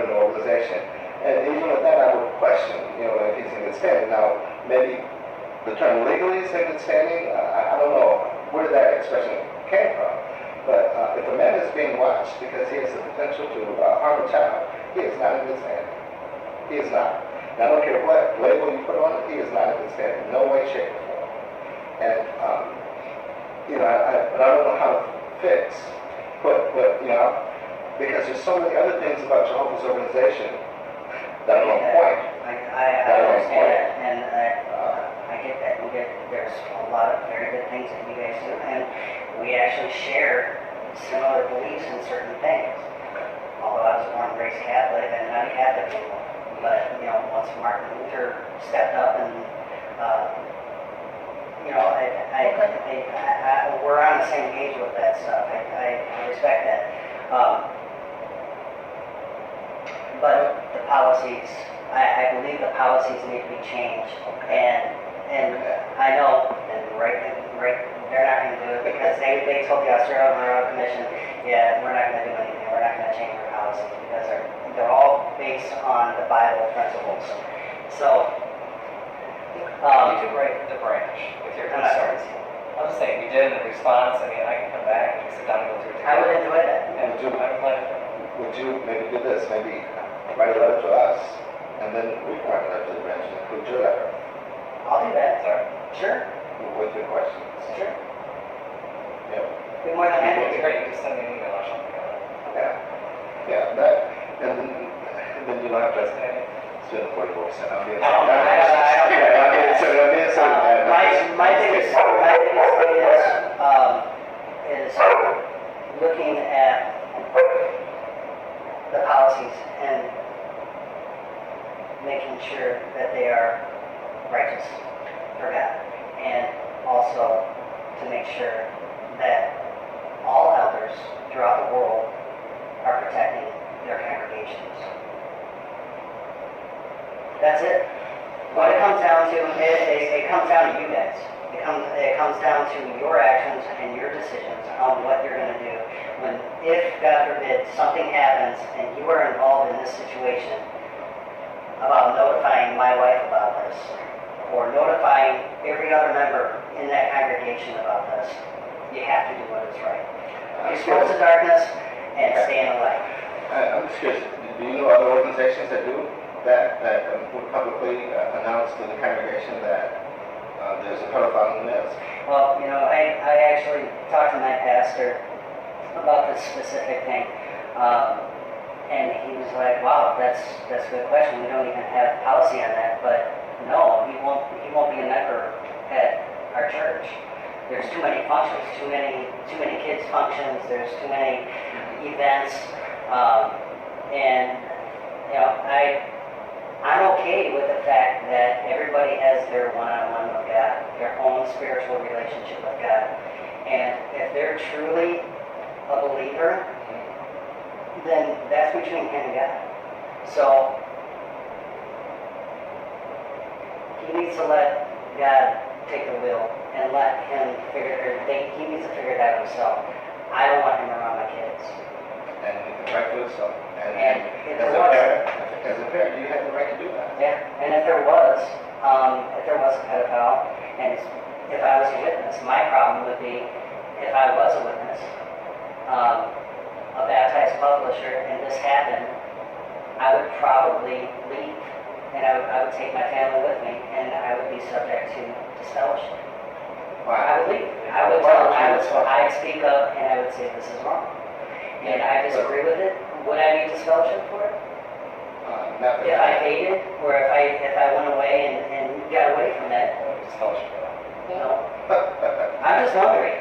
an organization. And even with that, I would question, if he's in good standing. Now, maybe the term legally is in good standing. I don't know where that expression came from. But if a man is being watched because he has the potential to harm a child, he is not in good standing. He is not. And I don't care what label you put on it, he is not in good standing. No way, shape, or form. And, but I don't know how to fix, but because there's so many other things about Jehovah's organization that are on point. I understand that, and I get that. There's a lot of very good things that you guys do, and we actually share similar beliefs in certain things. Although I was born and raised Catholic, and not a Catholic anymore. But once Martin Luther stepped up, and we're on the same page with that stuff. I respect that. But the policies, I believe the policies need to be changed. And I know, and right, they're not going to do it because they told the Australian Railroad Commission, yeah, we're not going to do anything. We're not going to change our policies because they're all based on the Bible principles. So, You could write the branch with your concerns. I'm just saying, you did in the response. I can come back and we sit down and go through it I would together. enjoy that. And I'm glad. Would you maybe do this? Maybe write a letter to us, and then we can write a letter to the branch and include your letter. I'll do that. Sorry. Sure. With your questions. Sure. Yeah. Be more than happy It'd be to. great. You can send me an email or something. Yeah. That, and then you don't have to spend 44%. I'm being No, my biggest thing is looking at the policies and making sure that they are righteous for God, and also to make sure that all elders throughout the world are protecting their congregations. That's it. What it comes down to, it comes down to you guys. It comes down to your actions and your decisions on what you're going to do. If, God forbid, something happens and you are involved in this situation about notifying my wife about this, or notifying every other member in that congregation about this, you have to do what is right. Expose the darkness and stay in the light. I'm just curious, do you know other organizations that do that would publicly announce to the congregation that there's a pedophile in the midst? Well, I actually talked to my pastor about this specific thing. And he was like, wow, that's a good question. We don't even have policy on that, but no, he won't be a member at our church. There's too many functions, too many kids functions, there's too many events, and you know, I'm okay with the fact that everybody has their one-on-one with God, their own spiritual relationship with God. And if they're truly a believer, then that's between him and God. So he needs to let God take the wheel and let him he needs to figure it out himself. I don't want him around my kids. And rightfully so. And if as there a parent, you have the right to do that. Yeah, and if there was a pedophile, and if I was a witness, my problem would be if I was a witness, a baptized publisher, and this happened, I would probably leave, and I would take my family with me, and I would be subject to disfellowship. I would leave. I'd speak up, and I would say this is wrong, and I disagree with it. Would I need disfellowship for it? If I hated, or if I went away and got away from that, Disfellowship. you know, I'm just wondering.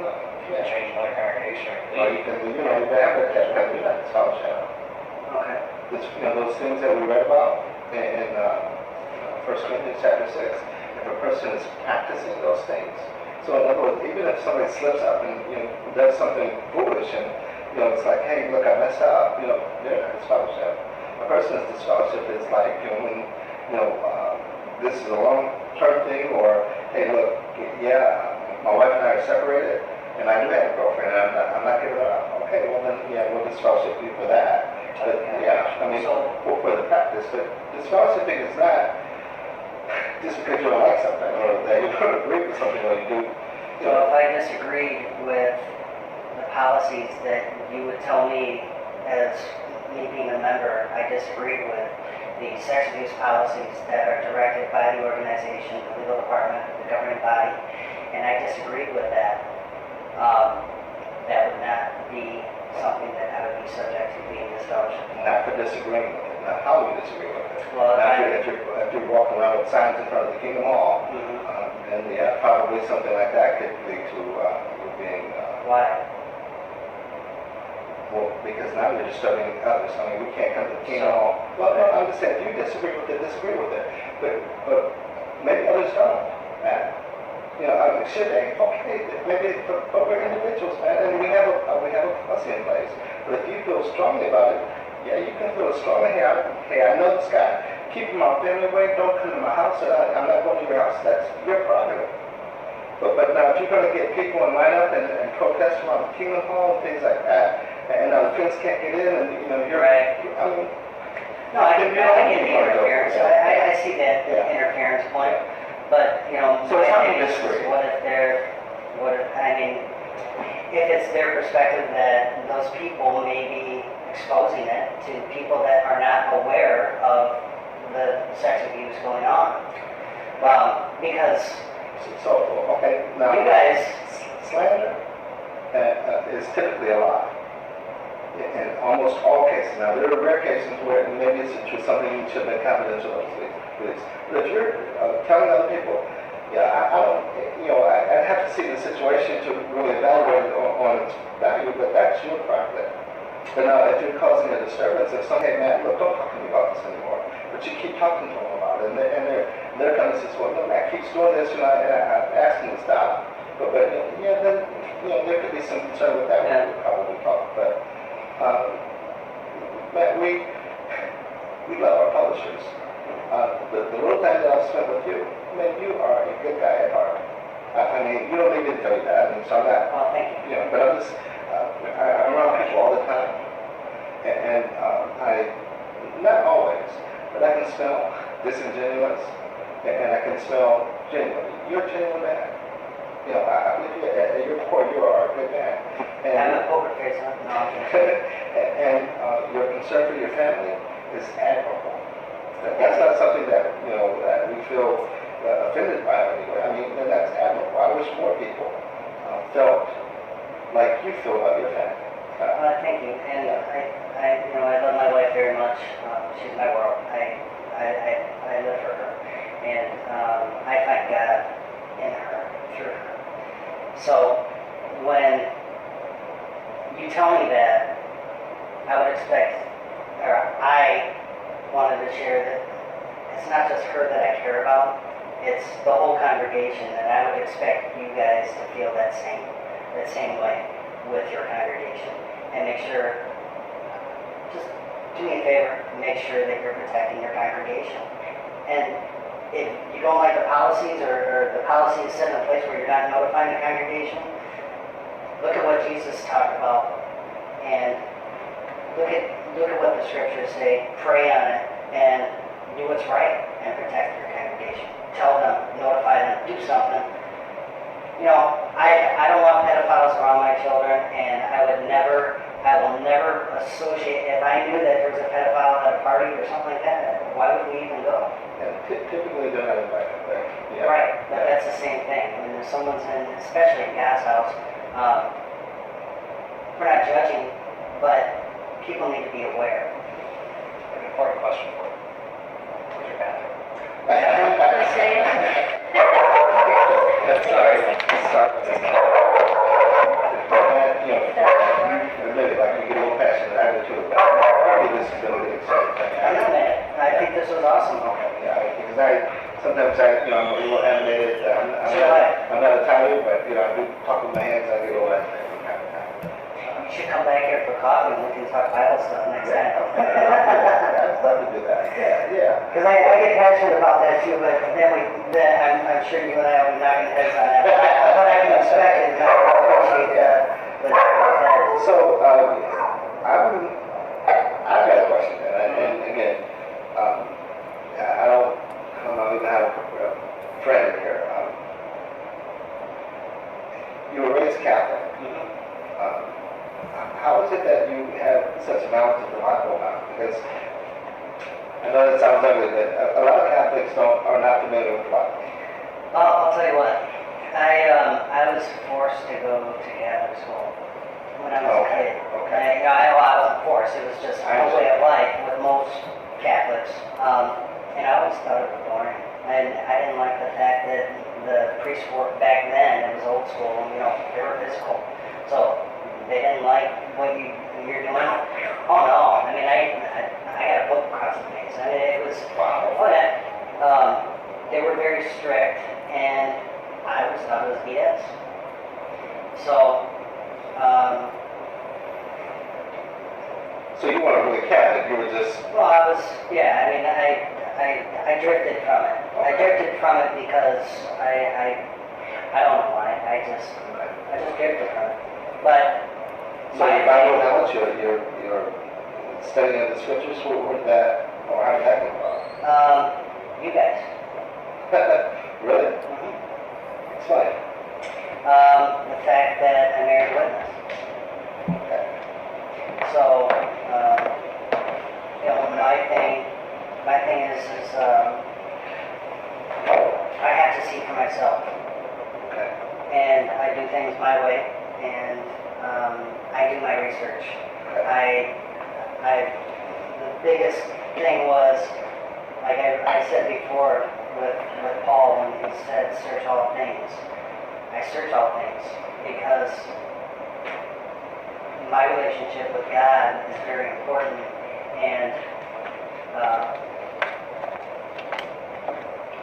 You can change another congregation. Or you can, you can have a catch, you have scholarship. Okay. Those things that we read about in 1 Corinthians chapter 6, if a person is practicing those things. So in other words, even if somebody slips up and does something foolish and it's like, hey, look, I messed up, they're not disfellowship. A person's disfellowship is like, when this is a long-term thing, or hey, look, yeah, my wife and I are separated, and I do have a girlfriend, and I'm not giving her up. Okay, well then, we'll disfellowship you for that. But for the practice. But disfellowshipping is not just because you don't like something, or that you don't agree with something, or you do. So if I disagreed with the policies that you would tell me as me being a member, I disagreed with the sex abuse policies that are directed by the organization, the legal department, the governing body, and I disagreed with that. That would not be something that I would be subject to being disfellowship. Not for disagreeing with it, not how you disagree with it. Well, if you're walking around with signs in front of the Kingdom Hall, then probably something like that could lead to you being. Why? Well, because now you're disturbing others. I mean, we can't come to the Kingdom Hall. Well, no, I'm just saying, if you disagree with it, disagree with it. But maybe others don't, man. Should they? Okay, maybe, but we're individuals, man, and we have a policy in place. But if you feel strongly about it, yeah, you can feel strongly. Hey, I know this guy. Keep my family away. Don't come to my house. I'm not going to your house. That's your prerogative. But now, if you're going to get people in line up and protest around the Kingdom Hall and things like that, and the friends can't get in, and you're right. I mean, no, I get the interference. I see that interference point. But so it's not to disagree. If it's their perspective that those people may be exposing it to people that are not aware of the sex abuse going on, because okay, now you guys slander is typically a lie in almost all cases. Now there are rare cases where maybe it's something you should have been confidential of. But if you're telling other people, I don't, I'd have to see the situation to really evaluate it on its value, but that's your prerogative. But now, if you're causing a disturbance, if hey man, look, don't talk to me about this anymore, but you keep talking to them about it, and they're kind of says, well, no, Matt keeps doing this, and I'm asking to stop. But then, there could be some concern with that. We would probably talk, but Matt, we love our publishers. The little time that I've spent with you, man, you are a good guy at heart. I mean, you don't need me to tell you that, so I'm not. Oh, thank you. But I'm just, I'm around people all the time, and I, not always, but I can smell disingenuous, and I can smell genuine. You're a genuine man. I believe at your core, you are a good man. And I'm a poker face, huh? No, and your concern for your family is admirable. That's not something that that we feel offended by anyway. I mean, that's admirable. I wish more people felt like you feel about your family. Thank you, and I love my wife very much. She's my world. I live for her, and I find God in her, through her. So when you tell me that, I would expect, or I wanted to share that it's not just her that I care about, it's the whole congregation, and I would expect you guys to feel that same way with your congregation. And make sure, just do me a favor, make sure that you're protecting your congregation. And if you don't like the policies, or the policy is set in a place where you're not notifying the congregation, look at what Jesus talked about, and look at what the scriptures say, pray on it, and do what's right, and protect your congregation. Tell them, notify them, do something. I don't want pedophiles around my children, and I will never associate, if I knew that there was a pedophile at a party or something like that, why would we even go? Yeah, typically they're not invited, but yeah. Right, but that's the same thing. When someone's in, especially in God's house, we're not judging, but people need to be aware. An important question for you. Where's your bathroom? Sorry. Admit it, like you get a little passionate, I do too. This is really exciting. I know that. I think this was awesome. Yeah, because sometimes I'm a little animated. I'm not Italian, but I do talk with my hands. I get all that from time to time. You should come back here for coffee and we can talk Bible stuff next time. I'd love to do that. Yeah. Because I get passionate about that too, but then I'm sure you and I will be knocking heads on that. But I can expect it, and I appreciate that. So, I've got a question, and again, I don't even have a friend here. You were raised Catholic. How is it that you have such knowledge of the Bible now? Because I know that sounds ugly, but a lot of Catholics are not familiar with the Bible. I'll tell you what. I was forced to go to Catholic school when I was a kid. Okay. I wasn't forced. It was just a way of life with most Catholics. And I always thought it was boring. And I didn't like the fact that the priests were, back then, it was old school, they were physical. So they didn't like what you're doing. Oh no, I mean, I got a book across the face. I mean, it was, they were very strict, and I always thought it was BS. So, so you weren't really Catholic, you were just... Well, I drifted from it. I drifted from it because I don't know why. I just drifted from it. But so your Bible knowledge, your studying of the scriptures, how did that come about? You guys. Really? Mm-hmm. Explain. The fact that I married a witness. Okay. So, my thing is I have to see for myself. Okay. And I do things my way, and I do my research. Okay. The biggest thing was, like I said before with Paul when he said, search all things. I search all things because my relationship with God is very important, and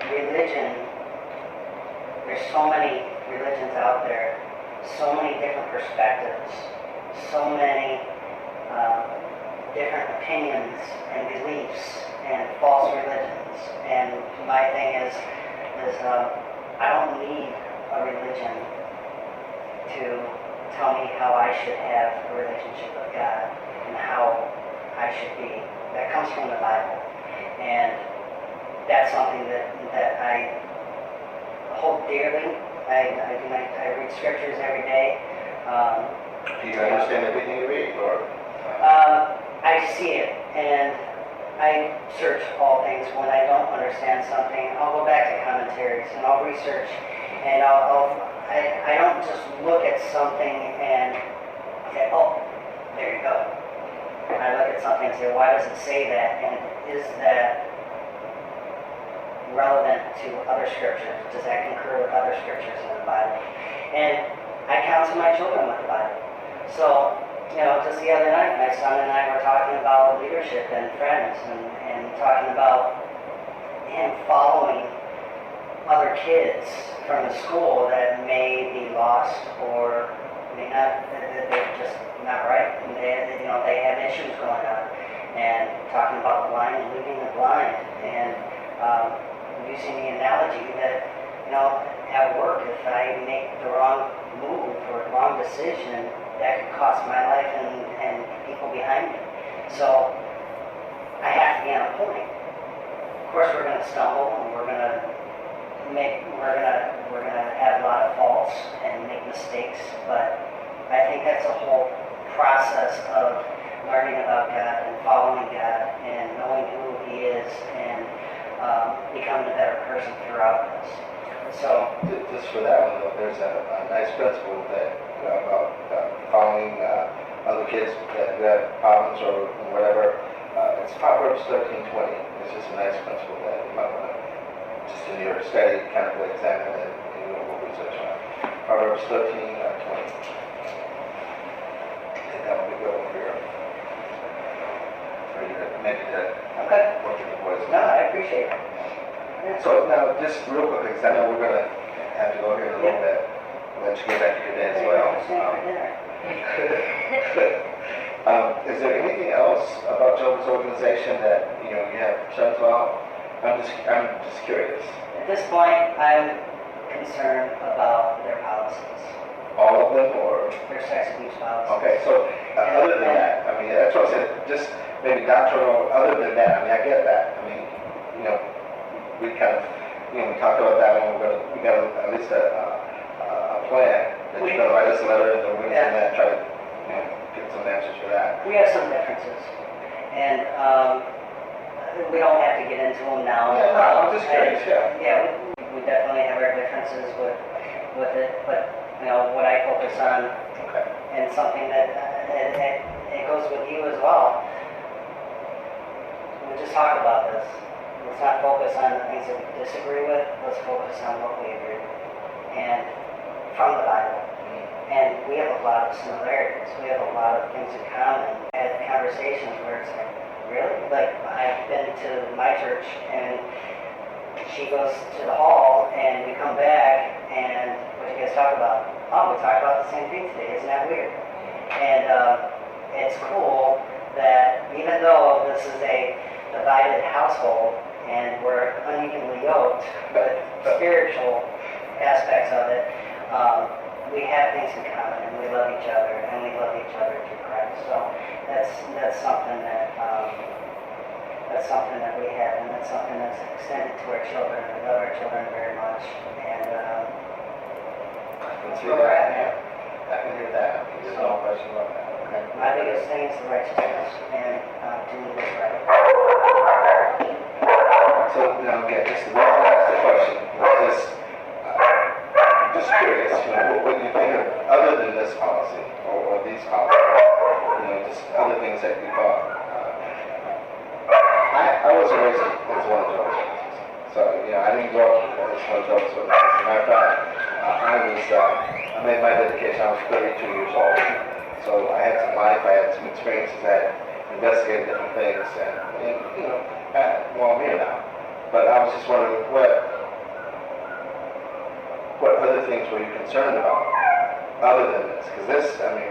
religion, there's so many religions out there, so many different perspectives, so many different opinions and beliefs and false religions. And my thing is I don't need a religion to tell me how I should have a relationship with God and how I should be. That comes from the Bible. And that's something that I hold dearly. I read scriptures every day. Do you understand everything you read, or? I see it, and I search all things. When I don't understand something, I'll go back to commentaries and I'll research, and I don't just look at something and say, oh, there you go. I look at something and say, why does it say that? And is that relevant to other scriptures? Does that concur with other scriptures in the Bible? And I counsel my children with the Bible. So, just the other night, my son and I were talking about leadership and friends and talking about him following other kids from the school that may be lost or may not, that they're just not right. And they have issues going on. And talking about the blind and leading the blind. And using the analogy that, at work, if I make the wrong move or the wrong decision, that could cost my life and people behind me. So I have to be on point. Of course, we're going to stumble and we're going to have a lot of faults and make mistakes, but I think that's a whole process of learning about God and following God and knowing who He is and becoming a better person throughout this. So, just for that one, though, there's a nice principle that about following other kids that have problems or whatever. It's Proverbs 13:20. It's just a nice principle that you might want to, just in your study, kind of examine it and do a little research on it. Proverbs 13:20. I think that would be good for you to maybe to work with the boys. no, I appreciate it. Yeah. So now, just real quick, because I know we're going to have to go here in a little bit. We'll let you get back to your day as well. Is there anything else about Job's organization that you have concerns about? I'm just curious. At this point, I'm concerned about their policies, All of them, or their sex abuse policies. okay? So other than that, I mean, that's what I said. Just maybe doctrinal. Other than that, I mean, I get that. I mean, we kind of, we talked about that, and we got at least a plan that you're going to write us a letter, and then we're going to try to get some answers for that. We have some differences, and we don't have to get into them now. Yeah, no, I'm just curious. Yeah, we definitely have our differences with it, but what I focus on, Okay. and something that it goes with you as well. We just talk about this. Let's not focus on the things that we disagree with. Let's focus on what we agree with, and from the Bible. And we have a lot of similarities. We have a lot of things in common. I had conversations where it's like, really? Like, I've been to my church, and she goes to the hall, and we come back, and what do you guys talk about? Oh, we talked about the same thing today. Isn't that weird? And it's cool that even though this is a divided household, and we're unevenly yoked, but spiritual aspects of it, we have things in common, and we love each other, and we love each other through Christ. So that's something that we have, and that's something that's extended to our children. We love our children very much, and That's where we're at now. I can hear that. There's no question about that. Okay. my biggest thing is the righteousness and doing what's right. So now again, just to ask the question, just curious, what you think of other than this policy or these policies, just other things that you thought. I wasn't raised as one of Jehovah's Witnesses, so I didn't grow up as one of Jehovah's Witnesses. As a matter of fact, I made my dedication. I was 32 years old, so I had some life, I had some experiences, I had investigated different things, and I'm here now. But I was just wondering, what other things were you concerned about other than this? Because this,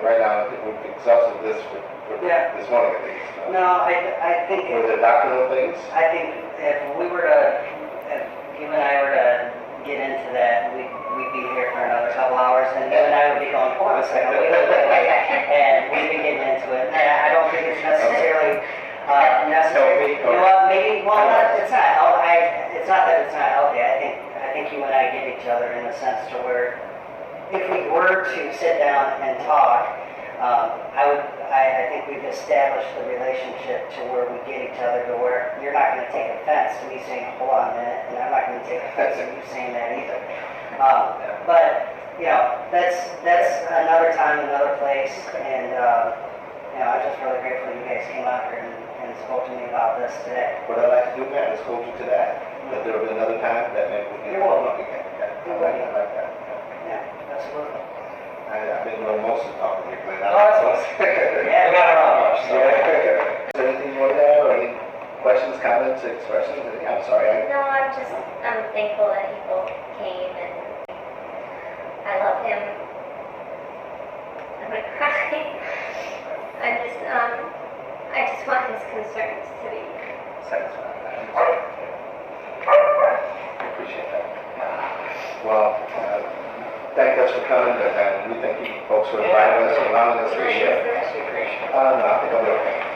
right now, I think we've exhausted this for this morning at least. No, I think Were there doctrinal things? I think if you and I were to get into that, we'd be here for another couple hours, and you and I would be going, hold on a second, wait, and we'd be getting into it. And I don't think it's necessarily necessary. You know what? Maybe it's not healthy. It's not that it's not healthy. I think you and I get each other in a sense to where if we were to sit down and talk, I think we've established the relationship to where we get each other to where you're not going to take offense to me saying, hold on a minute, and I'm not going to take offense to you saying that either. But That's another time, another place, and, I'm just really grateful you guys came out here and spoke to me about this today. What I'd like to do, Matt, is hold you to that. If there will be another time that maybe we can. You're welcome. again. You're I like welcome. that. Yeah, absolutely. I've been doing most of the talking here, Glenn. Oh, that's awesome. Yeah. We got around much, so. Is there anything more there, or any questions, comments, expressions? I'm sorry. No, I'm thankful that he both came, and I love him. I'm gonna cry. I just want his concerns to be. Satisfied. I appreciate that. Well, thank us for coming, and we thank you folks for inviting us and allowing us to share. Nice. No, I think I'll be okay.